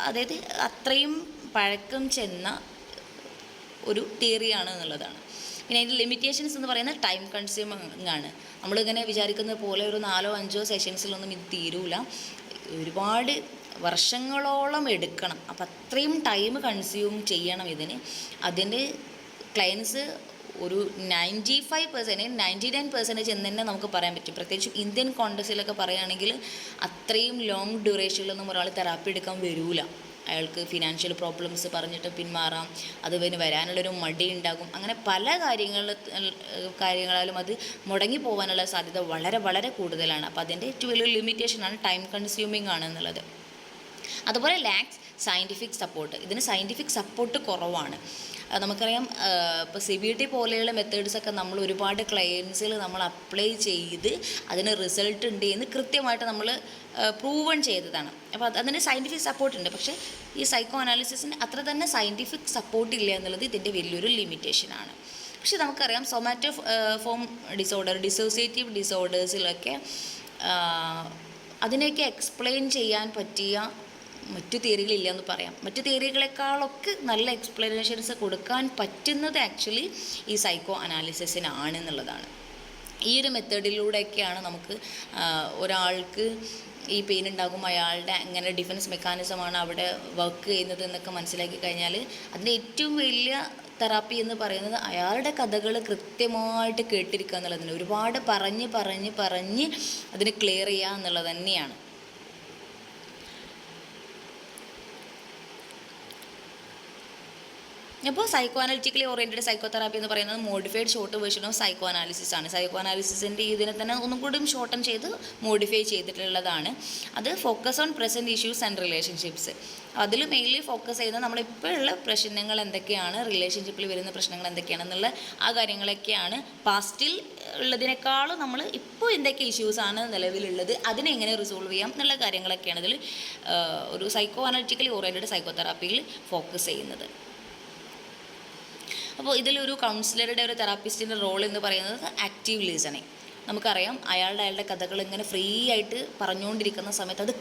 അതായത് അത്രയും പഴക്കം ചെന്ന ഒരു തിയറിയാണ് എന്നുള്ളതാണ്. പിന്നെ അതിൻ്റെ ലിമിറ്റേഷൻസ് എന്ന് പറയുന്നത് ടൈം കൺസ്യൂമിങ് ആണ്. നമ്മളിങ്ങനെ വിചാരിക്കുന്ന പോലെ ഒരു 4-5 സെഷൻസിലൊന്നും ഇത് തീരൂല. ഒരുപാട് വർഷങ്ങളോളം എടുക്കണം. അപ്പം അത്രയും ടൈം കൺസ്യൂം ചെയ്യണം ഇതിന്. അതിൻ്റെ ക്ലയൻസ് ഒരു 95%, 99% എന്ന് തന്നെ നമുക്ക് പറയാൻ പറ്റും. പ്രത്യേകിച്ച് ഇന്ത്യൻ കോണ്ടക്സിലൊക്കെ പറയുകയാണെങ്കിൽ അത്രയും ലോങ് ഡ്യൂറേഷനിലൊന്നും ഒരാൾ തെറാപ്പി എടുക്കാൻ വരില്ല. അയാൾക്ക് ഫിനാൻഷ്യൽ പ്രോബ്ലംസ് പറഞ്ഞിട്ട് പിന്മാറാം, അത് പിന്നെ വരാനുള്ളൊരു മടി ഉണ്ടാകും. അങ്ങനെ പല കാര്യങ്ങളാലും അത് മുടങ്ങി പോകാനുള്ള സാധ്യത വളരെ വളരെ കൂടുതലാണ്. അപ്പോൾ അതിൻ്റെ ഏറ്റവും വലിയൊരു ലിമിറ്റേഷനാണ് ടൈം കൺസ്യൂമിങ് ആണെന്നുള്ളത്. അതുപോലെ ലാക്സ് സയൻറ്റിഫിക് സപ്പോർട്ട്. ഇതിന് സയൻറ്റിഫിക് സപ്പോർട്ട് കുറവാണ്. നമുക്കറിയാം, ഇപ്പോൾ CBT പോലെയുള്ള മെത്തേഡ്സൊക്കെ നമ്മൾ ഒരുപാട് ക്ലയൻസിൽ നമ്മൾ അപ്ലൈ ചെയ്ത് അതിന് റിസൾട്ട് ഉണ്ട് എന്ന് കൃത്യമായിട്ട് നമ്മൾ പ്രൂവൺ ചെയ്തതാണ്. അപ്പോൾ അതിന് സയൻറ്റിഫിക് സപ്പോർട്ട് ഉണ്ട്. പക്ഷേ ഈ സൈക്കോ അനാലിസിസിന് അത്ര തന്നെ സയൻറ്റിഫിക് സപ്പോർട്ട് ഇല്ല എന്നുള്ളത് ഇതിൻ്റെ വലിയൊരു ലിമിറ്റേഷനാണ്. പക്ഷേ നമുക്കറിയാം സൊമാറ്റോ ഫോം ഡിസോർഡർ, ഡിസോസിയേറ്റീവ് ഡിസോർഡേഴ്സിലൊക്കെ അതിനെയൊക്കെ എക്സ്പ്ലെയിൻ ചെയ്യാൻ പറ്റിയ മറ്റു തിയറികളില്ല എന്ന് പറയാം. മറ്റു തിയറികളെക്കാളൊക്കെ നല്ല എക്സ്പ്ലനേഷൻസ് കൊടുക്കാൻ പറ്റുന്നത് ആക്ച്വലി ഈ സൈക്കോ അനാലിസിസിനാണ് എന്നുള്ളതാണ്. ഈ ഒരു മെത്തേഡിലൂടെയൊക്കെയാണ് നമുക്ക് ഒരാൾക്ക് ഈ പെയിൻ ഉണ്ടാകും, അയാളുടെ എങ്ങനെ ഡിഫൻസ് മെക്കാനിസമാണ് അവിടെ വർക്ക് ചെയ്യുന്നത് എന്നൊക്കെ മനസ്സിലാക്കി കഴിഞ്ഞാൽ അതിൻ്റെ ഏറ്റവും വലിയ തെറാപ്പി എന്ന് പറയുന്നത് അയാളുടെ കഥകൾ കൃത്യമായിട്ട് കേട്ടിരിക്കുക എന്നുള്ളതിന്, ഒരുപാട് പറഞ്ഞ് അതിന് ക്ലിയർ ചെയ്യുക എന്നുള്ളത് തന്നെയാണ്. അപ്പോൾ psycho analytically oriented psycho therapy എന്ന് പറയുന്നത് modified short version of psycho analysis ആണ്. സൈക്കോ അനാലിസിസിൻ്റെ ഇതിനെ തന്നെ ഒന്നും കൂടി ഷോർട്ടൺ ചെയ്ത് മോഡിഫൈ ചെയ്തിട്ടുള്ളതാണ്. അത് focus on present issues and relationships. അതിൽ മെയിൻലി ഫോക്കസ് ചെയ്യുന്നത് നമ്മളിപ്പോഴുള്ള പ്രശ്നങ്ങൾ എന്തൊക്കെയാണ്, റിലേഷൻഷിപ്പിൽ വരുന്ന പ്രശ്നങ്ങൾ എന്തൊക്കെയാണെന്നുള്ള ആ കാര്യങ്ങളൊക്കെയാണ്. പാസ്റ്റിൽ ഉള്ളതിനേക്കാളും നമ്മൾ ഇപ്പോൾ എന്തൊക്കെ ഇഷ്യൂസാണ് നിലവിലുള്ളത്, അതിനെങ്ങനെ റിസോൾവ് ചെയ്യാം എന്നുള്ള കാര്യങ്ങളൊക്കെയാണ് ഇതിൽ ഒരു psycho analytically oriented psycho തെറാപ്പിയിൽ focus ചെയ്യുന്നത്. അപ്പോൾ ഇതിലൊരു കൗൺസിലറുടെ, ഒരു തെറാപ്പിസ്റ്റിൻ്റെ റോൾ എന്ന് പറയുന്നത് ആക്റ്റീവ് ലിസണിങ്. നമുക്കറിയാം അയാളുടെ കഥകൾ ഇങ്ങനെ ഫ്രീ ആയിട്ട് പറഞ്ഞുകൊണ്ടിരിക്കുന്ന സമയത്ത് അത്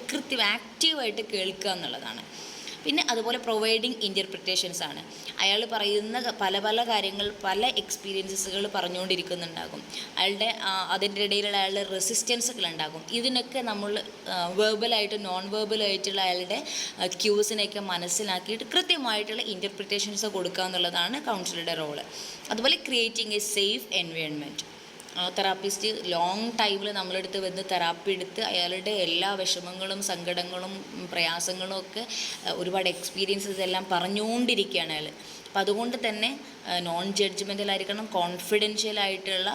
ആക്റ്റീവായിട്ട് കേൾക്കുക എന്നുള്ളതാണ്. പിന്നെ അതുപോലെ പ്രൊവൈഡിങ് ഇൻ്റർപ്രിറ്റേഷൻസ് ആണ്. അയാൾ പറയുന്ന പല പല കാര്യങ്ങൾ, പല എക്സ്പീരിയൻസസുകൾ പറഞ്ഞുകൊണ്ടിരിക്കുന്നുണ്ടാകും. അയാളുടെ അതിൻ്റെ ഇടയിലുള്ള അയാളുടെ റെസിസ്റ്റൻസുകൾ ഉണ്ടാകും. ഇതിനൊക്കെ നമ്മൾ വേർബലായിട്ട് നോൺ വേർബലായിട്ടുള്ള അയാളുടെ ക്യൂസിനെയൊക്കെ മനസ്സിലാക്കിയിട്ട് കൃത്യമായിട്ടുള്ള ഇൻ്റർപ്രിറ്റേഷൻസ് കൊടുക്കുക എന്നുള്ളതാണ് കൗൺസിലറുടെ റോള്. അതുപോലെ creating A safe environment. Therapist long ടൈമിൽ നമ്മളെടുത്ത് വന്ന് തെറാപ്പി എടുത്ത് അയാളുടെ എല്ലാ വിഷമങ്ങളും സങ്കടങ്ങളും പ്രയാസങ്ങളും ഒക്കെ ഒരുപാട് എക്സ്പീരിയൻസസ് എല്ലാം പറഞ്ഞുകൊണ്ടിരിക്കുകയാണ് അയാൾ. അപ്പം അതുകൊണ്ട് തന്നെ നോൺ ജഡ്ജ്മെൻ്റലായിരിക്കണം, കോൺഫിഡൻഷ്യലായിട്ടുള്ള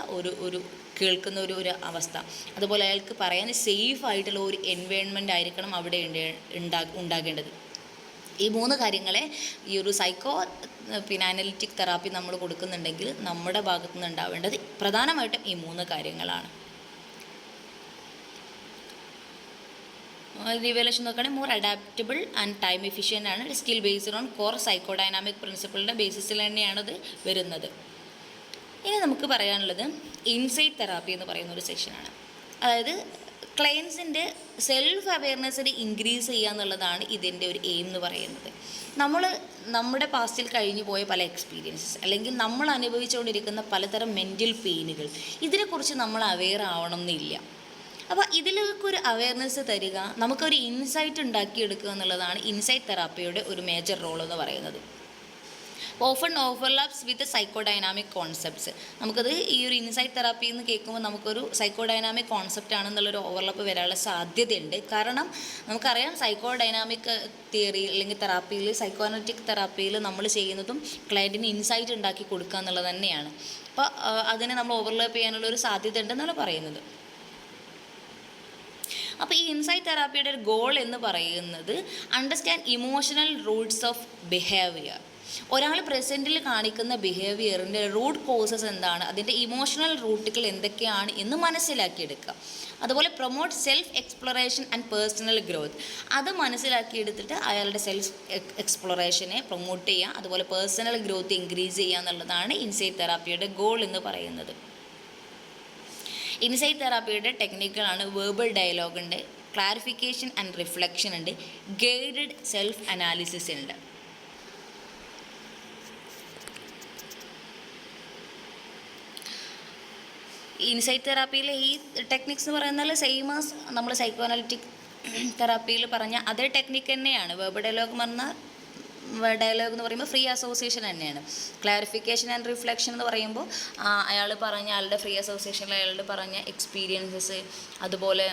ഒരു കേൾക്കുന്ന ഒരു അവസ്ഥ. അതുപോലെ അയാൾക്ക് പറയാൻ സേഫ് ആയിട്ടുള്ള ഒരു എൻവയോൺമെൻ്റ് ആയിരിക്കണം അവിടെ ഉണ്ടാകേണ്ടത്. ഈ 3 കാര്യങ്ങളെ ഈ ഒരു അനലിറ്റിക് തെറാപ്പി നമ്മൾ കൊടുക്കുന്നുണ്ടെങ്കിൽ നമ്മുടെ ഭാഗത്തു നിന്ന് ഉണ്ടാവേണ്ടത് പ്രധാനമായിട്ടും ഈ 3 കാര്യങ്ങളാണ്. റിവലേഷൻ നോക്കുകയാണെങ്കിൽ more adaptable and time efficient ആണ്. Skill based on core psychodynamic പ്രിൻസിപ്പിളിൻ്റെ ബേസിസിൽ തന്നെയാണത് വരുന്നത്. ഇനി നമുക്ക് പറയാനുള്ളത് ഇൻസൈറ്റ് തെറാപ്പി എന്ന് പറയുന്ന ഒരു സെക്ഷനാണ്. അതായത് ക്ലയൻസിൻ്റെ സെൽഫ് അവെയർനെസ്സിന് ഇൻക്രീസ് ചെയ്യുക എന്നുള്ളതാണ് ഇതിൻ്റെ ഒരു എയിം എന്ന് പറയുന്നത്. നമ്മുടെ പാസ്റ്റിൽ കഴിഞ്ഞു പോയ പല എക്സ്പീരിയൻസസ് അല്ലെങ്കിൽ നമ്മൾ അനുഭവിച്ചുകൊണ്ടിരിക്കുന്ന പലതരം മെൻ്റൽ പെയിനുകൾ, ഇതിനെക്കുറിച്ച് നമ്മൾ അവെയർ ആവണം എന്നില്ല. അപ്പോൾ ഇതിലേക്കൊരു അവെയർനെസ് തരിക, നമുക്കൊരു ഇൻസൈറ്റ് ഉണ്ടാക്കിയെടുക്കുക എന്നുള്ളതാണ് ഇൻസൈറ്റ് തെറാപ്പിയുടെ ഒരു മേജർ റോൾ എന്ന് പറയുന്നത്. ഓഫൺ ഓവർലാപ്സ് വിത്ത് സൈക്കോഡൈനാമിക് കോൺസെപ്റ്റ്സ്. നമുക്കത് ഈ ഒരു ഇൻസൈറ്റ് തെറാപ്പി എന്ന് കേൾക്കുമ്പോൾ നമുക്കൊരു സൈക്കോഡൈനാമിക് കോൺസെപ്റ്റ് ആണെന്നുള്ളൊരു ഓവർലാപ്പ് വരാനുള്ള സാധ്യതയുണ്ട്. കാരണം നമുക്കറിയാം സൈക്കോഡൈനാമിക് തിയറി അല്ലെങ്കിൽ തെറാപ്പിയിൽ, സൈക്കോഅനലിറ്റിക് തെറാപ്പിയിൽ നമ്മൾ ചെയ്യുന്നതും ക്ലയൻറ്റിന് ഇൻസൈറ്റ് ഉണ്ടാക്കി കൊടുക്കുക എന്നുള്ളത് തന്നെയാണ്. അപ്പോൾ അതിനെ നമ്മൾ ഓവർലാപ്പ് ചെയ്യാനുള്ള ഒരു സാധ്യത ഉണ്ടെന്നാണ് പറയുന്നത്. അപ്പോൾ ഈ ഇൻസൈറ്റ് തെറാപ്പിയുടെ ഒരു ഗോൾ എന്ന് പറയുന്നത് understand emotional Roots of behaviour. ഒരാൾ പ്രസൻറ്റിൽ കാണിക്കുന്ന ബിഹേവിയറിൻ്റെ റൂട്ട് കോസസ് എന്താണ്, അതിൻ്റെ ഇമോഷണൽ റൂട്ടുകൾ എന്തൊക്കെയാണ് എന്ന് മനസ്സിലാക്കിയെടുക്കുക. അതുപോലെ promote self exploration and personal growth. അത് മനസ്സിലാക്കിയെടുത്തിട്ട് അയാളുടെ സെൽഫ് എക്സ്പ്ലോറേഷനെ പ്രൊമോട്ട് ചെയ്യുക, അതുപോലെ പേഴ്സണൽ ഗ്രോത്ത് ഇൻക്രീസ് ചെയ്യുക എന്നുള്ളതാണ് ഇൻസൈറ്റ് തെറാപ്പിയുടെ ഗോൾ എന്ന് പറയുന്നത്. ഇൻസൈറ്റ് തെറാപ്പിയുടെ ടെക്നിക്കുകളാണ് വേർബൽ ഡയലോഗ് ഉണ്ട്, ക്ലാരിഫിക്കേഷൻ ആൻഡ് റിഫ്ലക്ഷൻ ഉണ്ട്, ഗൈഡഡ് സെൽഫ് അനാലിസിസ് ഉണ്ട്. ഇൻസൈറ്റ് തെറാപ്പിയിലെ ഈ ടെക്നിക്സ് എന്ന് പറയുന്നത് സെയിം ആസ് നമ്മൾ സൈക്കോഅനലിറ്റിക് തെറാപ്പിയിൽ പറഞ്ഞ അതേ ടെക്നിക്ക് തന്നെയാണ്. വേർബൽ ഡയലോഗ് എന്ന് പറയുമ്പോൾ ഫ്രീ അസോസിയേഷൻ തന്നെയാണ്. ക്ലാരിഫിക്കേഷൻ ആൻഡ് റിഫ്ലക്ഷൻ എന്ന് പറയുമ്പോൾ അയാളുടെ ഫ്രീ അസോസിയേഷനിൽ അയാളുടെ പറഞ്ഞ എക്സ്പീരിയൻസസ്, അതുപോലെ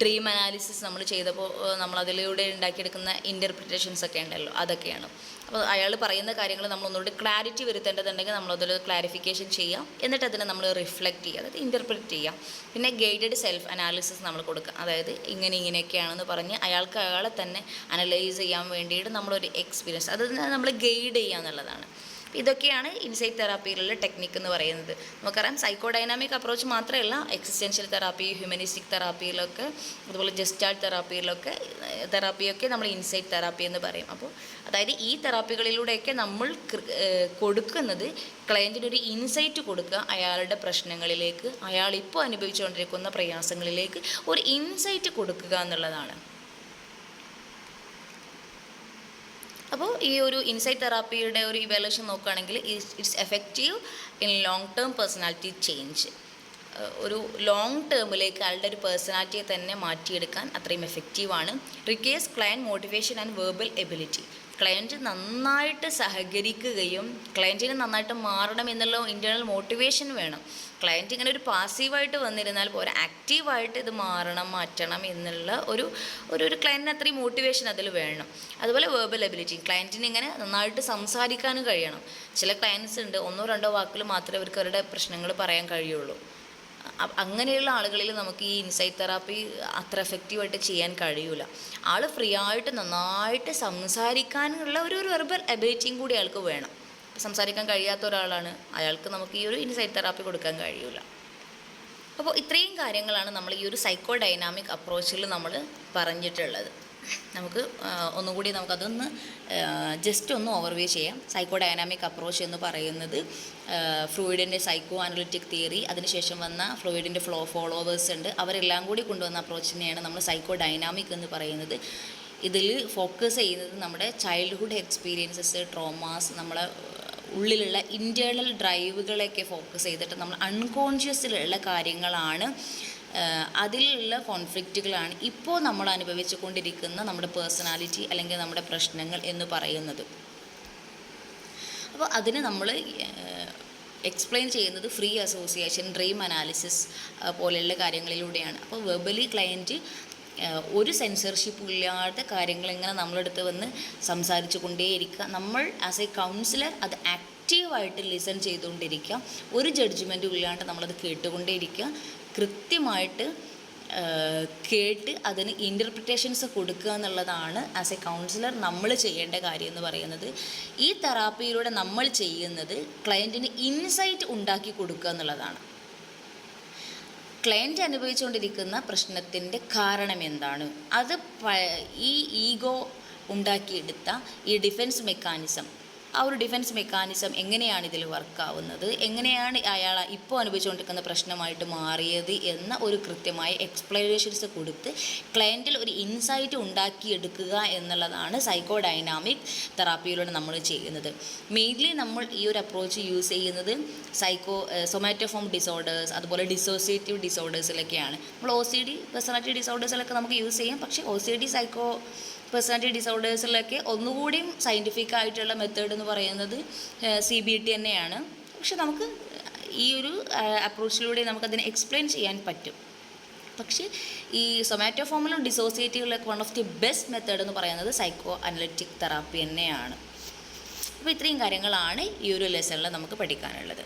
ഡ്രീം അനാലിസിസ് നമ്മൾ ചെയ്തപ്പോൾ നമ്മളതിലൂടെ ഉണ്ടാക്കിയെടുക്കുന്ന ഇൻ്റർപ്രിറ്റേഷൻസ് ഒക്കെ ഉണ്ടല്ലോ, അതൊക്കെയാണ്. അപ്പോൾ അയാൾ പറയുന്ന കാര്യങ്ങൾ നമ്മളൊന്നുകൂടി ക്ലാരിറ്റി വരുത്തേണ്ടതുണ്ടെങ്കിൽ നമ്മളതിൽ ക്ലാരിഫിക്കേഷൻ ചെയ്യാം, എന്നിട്ട് അതിനെ നമ്മൾ റിഫ്ലക്റ്റ് ചെയ്യുക, അതായത് ഇൻ്റർപ്രിറ്റ് ചെയ്യാം. പിന്നെ ഗൈഡഡ് സെൽഫ് അനാലിസിസ് നമ്മൾ കൊടുക്കുക, അതായത് ഇങ്ങനെയൊക്കെയാണെന്ന് പറഞ്ഞ് അയാളെ തന്നെ അനലൈസ് ചെയ്യാൻ വേണ്ടിയിട്ട് നമ്മളൊരു എക്സ്പീരിയൻസ് അത് നമ്മൾ ഗൈഡ് ചെയ്യുക എന്നുള്ളതാണ്. ഇതൊക്കെയാണ് ഇൻസൈറ്റ് തെറാപ്പിയിലുള്ള ടെക്നിക്ക് എന്ന് പറയുന്നത്. നമുക്കറിയാം സൈക്കോഡൈനാമിക് അപ്രോച്ച് മാത്രമല്ല, എക്സിസ്റ്റൻഷ്യൽ തെറാപ്പി, ഹ്യൂമനിസ്റ്റിക് തെറാപ്പിയിലൊക്കെ, അതുപോലെ ജസ്റ്റാൾട്ട് തെറാപ്പിയൊക്കെ നമ്മൾ ഇൻസൈറ്റ് തെറാപ്പി എന്ന് പറയും. അപ്പോൾ അതായത് ഈ തെറാപ്പികളിലൂടെയൊക്കെ നമ്മൾ കൊടുക്കുന്നത് ക്ലയൻറ്റിനൊരു ഇൻസൈറ്റ് കൊടുക്കുക, അയാളുടെ പ്രശ്നങ്ങളിലേക്ക്, അയാളിപ്പോൾ അനുഭവിച്ചുകൊണ്ടിരിക്കുന്ന പ്രയാസങ്ങളിലേക്ക് ഒരു ഇൻസൈറ്റ് കൊടുക്കുക എന്നുള്ളതാണ്. അപ്പോൾ ഈ ഒരു ഇൻസൈറ്റ് തെറാപ്പിയുടെ ഒരു ഇവാലുവേഷൻ നോക്കുകയാണെങ്കിൽ it's effective in long term personality change. ഒരു ലോങ് ടേമിലേക്ക് അയാളുടെ ഒരു പേഴ്സണാലിറ്റിയെ തന്നെ മാറ്റിയെടുക്കാൻ അത്രയും എഫക്റ്റീവാണ്. Requires client motivation and verbal ability. Client നന്നായിട്ട് സഹകരിക്കുകയും ക്ലയൻറ്റിന് നന്നായിട്ട് മാറണം എന്നുള്ള ഇൻറ്റേർണൽ മോട്ടിവേഷൻ വേണം. ക്ലയൻറ്റ് ഇങ്ങനെ ഒരു പാസീവായിട്ട് വന്നിരുന്നാൽ പോരാ, ആക്റ്റീവായിട്ട് ഇത് മാറ്റണം എന്നുള്ള ഒരു ക്ലയൻറ്റിന് അത്രയും മോട്ടിവേഷൻ അതിൽ വേണം. അതുപോലെ വെർബൽ എബിലിറ്റി, ക്ലയൻറ്റിന് ഇങ്ങനെ നന്നായിട്ട് സംസാരിക്കാനും കഴിയണം. ചില ക്ലയൻറ്റ്സ് ഉണ്ട് 1-2 വാക്കിൽ മാത്രമേ അവർക്ക് അവരുടെ പ്രശ്നങ്ങൾ പറയാൻ കഴിയുള്ളൂ. അങ്ങനെയുള്ള ആളുകളിൽ നമുക്ക് ഈ ഇൻസൈറ്റ് തെറാപ്പി അത്ര എഫക്റ്റീവായിട്ട് ചെയ്യാൻ കഴിയില്ല. ആൾ ഫ്രീ ആയിട്ട് നന്നായിട്ട് സംസാരിക്കാനുള്ള ഒരു വെർബൽ എബിലിറ്റിയും കൂടി അയാൾക്ക് വേണം. സംസാരിക്കാൻ കഴിയാത്ത ഒരാളാണ്, അയാൾക്ക് നമുക്ക് ഈ ഒരു ഇൻസൈറ്റ് തെറാപ്പി കൊടുക്കാൻ കഴിയില്ല. അപ്പോൾ ഇത്രയും കാര്യങ്ങളാണ് നമ്മൾ ഈ ഒരു സൈക്കോ ഡൈനാമിക് അപ്രോച്ചിൽ നമ്മൾ പറഞ്ഞിട്ടുള്ളത്. നമുക്ക് ഒന്നുകൂടി നമുക്കതൊന്ന് ജസ്റ്റ് ഒന്ന് ഓവർവ്യൂ ചെയ്യാം. സൈക്കോ ഡൈനാമിക് അപ്രോച്ച് എന്ന് പറയുന്നത് ഫ്രോയിഡിൻ്റെ സൈക്കോ അനലിറ്റിക് തിയറി, അതിനുശേഷം വന്ന ഫ്രോയിഡിൻ്റെ ഫോളോവേഴ്സ് ഉണ്ട്, അവരെല്ലാം കൂടി കൊണ്ടുവന്ന അപ്രോച്ചിനെയാണ് നമ്മൾ സൈക്കോ ഡൈനാമിക് എന്ന് പറയുന്നത്. ഇതിൽ ഫോക്കസ് ചെയ്യുന്നത് നമ്മുടെ ചൈൽഡ്ഹുഡ് എക്സ്പീരിയൻസസ്, ട്രോമാസ്, നമ്മളെ ഉള്ളിലുള്ള ഇൻറ്റേർണൽ ഡ്രൈവുകളെയൊക്കെ ഫോക്കസ് ചെയ്തിട്ട് നമ്മൾ അൺകോൺഷ്യസിലുള്ള കാര്യങ്ങളാണ്, അതിലുള്ള കോൺഫ്ലിക്റ്റുകളാണ് ഇപ്പോൾ നമ്മൾ അനുഭവിച്ചു കൊണ്ടിരിക്കുന്ന നമ്മുടെ പേഴ്സണാലിറ്റി അല്ലെങ്കിൽ നമ്മുടെ പ്രശ്നങ്ങൾ എന്ന് പറയുന്നത്. അപ്പോൾ അതിന് നമ്മൾ എക്സ്പ്ലെയിൻ ചെയ്യുന്നത് ഫ്രീ അസോസിയേഷൻ, ഡ്രീം അനാലിസിസ് പോലെയുള്ള കാര്യങ്ങളിലൂടെയാണ്. അപ്പോൾ വെർബലി ക്ലയൻറ്റ് ഒരു സെൻസർഷിപ്പും ഇല്ലാത്ത കാര്യങ്ങൾ ഇങ്ങനെ നമ്മളെടുത്ത് വന്ന് സംസാരിച്ചു കൊണ്ടേയിരിക്കുക. നമ്മൾ ആസ് എ കൗൺസിലർ അത് ആക്റ്റീവായിട്ട് ലിസൺ ചെയ്തുകൊണ്ടിരിക്കുക, ഒരു ജഡ്ജ്മെൻറ്റും ഇല്ലാണ്ട് നമ്മളത് കേട്ടുകൊണ്ടേയിരിക്കുക, കൃത്യമായിട്ട് കേട്ട് അതിന് ഇൻ്റർപ്രിറ്റേഷൻസ് കൊടുക്കുക എന്നുള്ളതാണ് ആസ് എ കൗൺസിലർ നമ്മൾ ചെയ്യേണ്ട കാര്യം എന്ന് പറയുന്നത്. ഈ തെറാപ്പിയിലൂടെ നമ്മൾ ചെയ്യുന്നത് ക്ലയൻറ്റിന് ഇൻസൈറ്റ് ഉണ്ടാക്കി കൊടുക്കുക എന്നുള്ളതാണ്. ക്ലയൻറ്റ് അനുഭവിച്ചുകൊണ്ടിരിക്കുന്ന പ്രശ്നത്തിൻ്റെ കാരണം എന്താണ്, അത് ഈ ഈഗോ ഉണ്ടാക്കിയെടുത്ത ഈ ഡിഫെൻസ് മെക്കാനിസം, ആ ഒരു ഡിഫെൻസ് മെക്കാനിസം എങ്ങനെയാണ് ഇതിൽ വർക്കാവുന്നത്, എങ്ങനെയാണ് അയാൾ ഇപ്പോൾ അനുഭവിച്ചുകൊണ്ടിരിക്കുന്ന പ്രശ്നമായിട്ട് മാറിയത് എന്ന ഒരു കൃത്യമായ എക്സ്പ്ലനേഷൻസ് കൊടുത്ത് ക്ലയൻറ്റിൽ ഒരു ഇൻസൈറ്റ് ഉണ്ടാക്കിയെടുക്കുക എന്നുള്ളതാണ് സൈക്കോ ഡൈനാമിക് തെറാപ്പിയിലൂടെ നമ്മൾ ചെയ്യുന്നത്. മെയിൻലി നമ്മൾ ഈ ഒരു അപ്രോച്ച് യൂസ് ചെയ്യുന്നത് സൊമാറ്റോഫോം ഡിസോർഡേഴ്സ്, അതുപോലെ ഡിസോസിയേറ്റീവ് ഡിസോർഡേഴ്സിലൊക്കെയാണ്. നമ്മൾ OCD പേഴ്സണാലിറ്റി ഡിസോർഡേഴ്സിലൊക്കെ നമുക്ക് യൂസ് ചെയ്യാം, പക്ഷേ OCD സൈക്കോ പേഴ്സണാലിറ്റി ഡിസോർഡേഴ്സിലൊക്കെ ഒന്നുകൂടിയും സയൻറ്റിഫിക് ആയിട്ടുള്ള മെത്തേഡ് എന്ന് പറയുന്നത് CBT തന്നെയാണ്. പക്ഷെ നമുക്ക് ഈ ഒരു അപ്രോച്ചിലൂടെ നമുക്കതിനെ എക്സ്പ്ലെയിൻ ചെയ്യാൻ പറ്റും. പക്ഷേ ഈ സൊമാറ്റോഫോമിലും ഡിസോസിയേറ്റീവിലൊക്കെ one of the best method എന്ന് പറയുന്നത് സൈക്കോ അനലിറ്റിക് തെറാപ്പി തന്നെയാണ്. അപ്പോൾ ഇത്രയും കാര്യങ്ങളാണ് ഈ ഒരു ലെസണിൽ നമുക്ക് പഠിക്കാനുള്ളത്.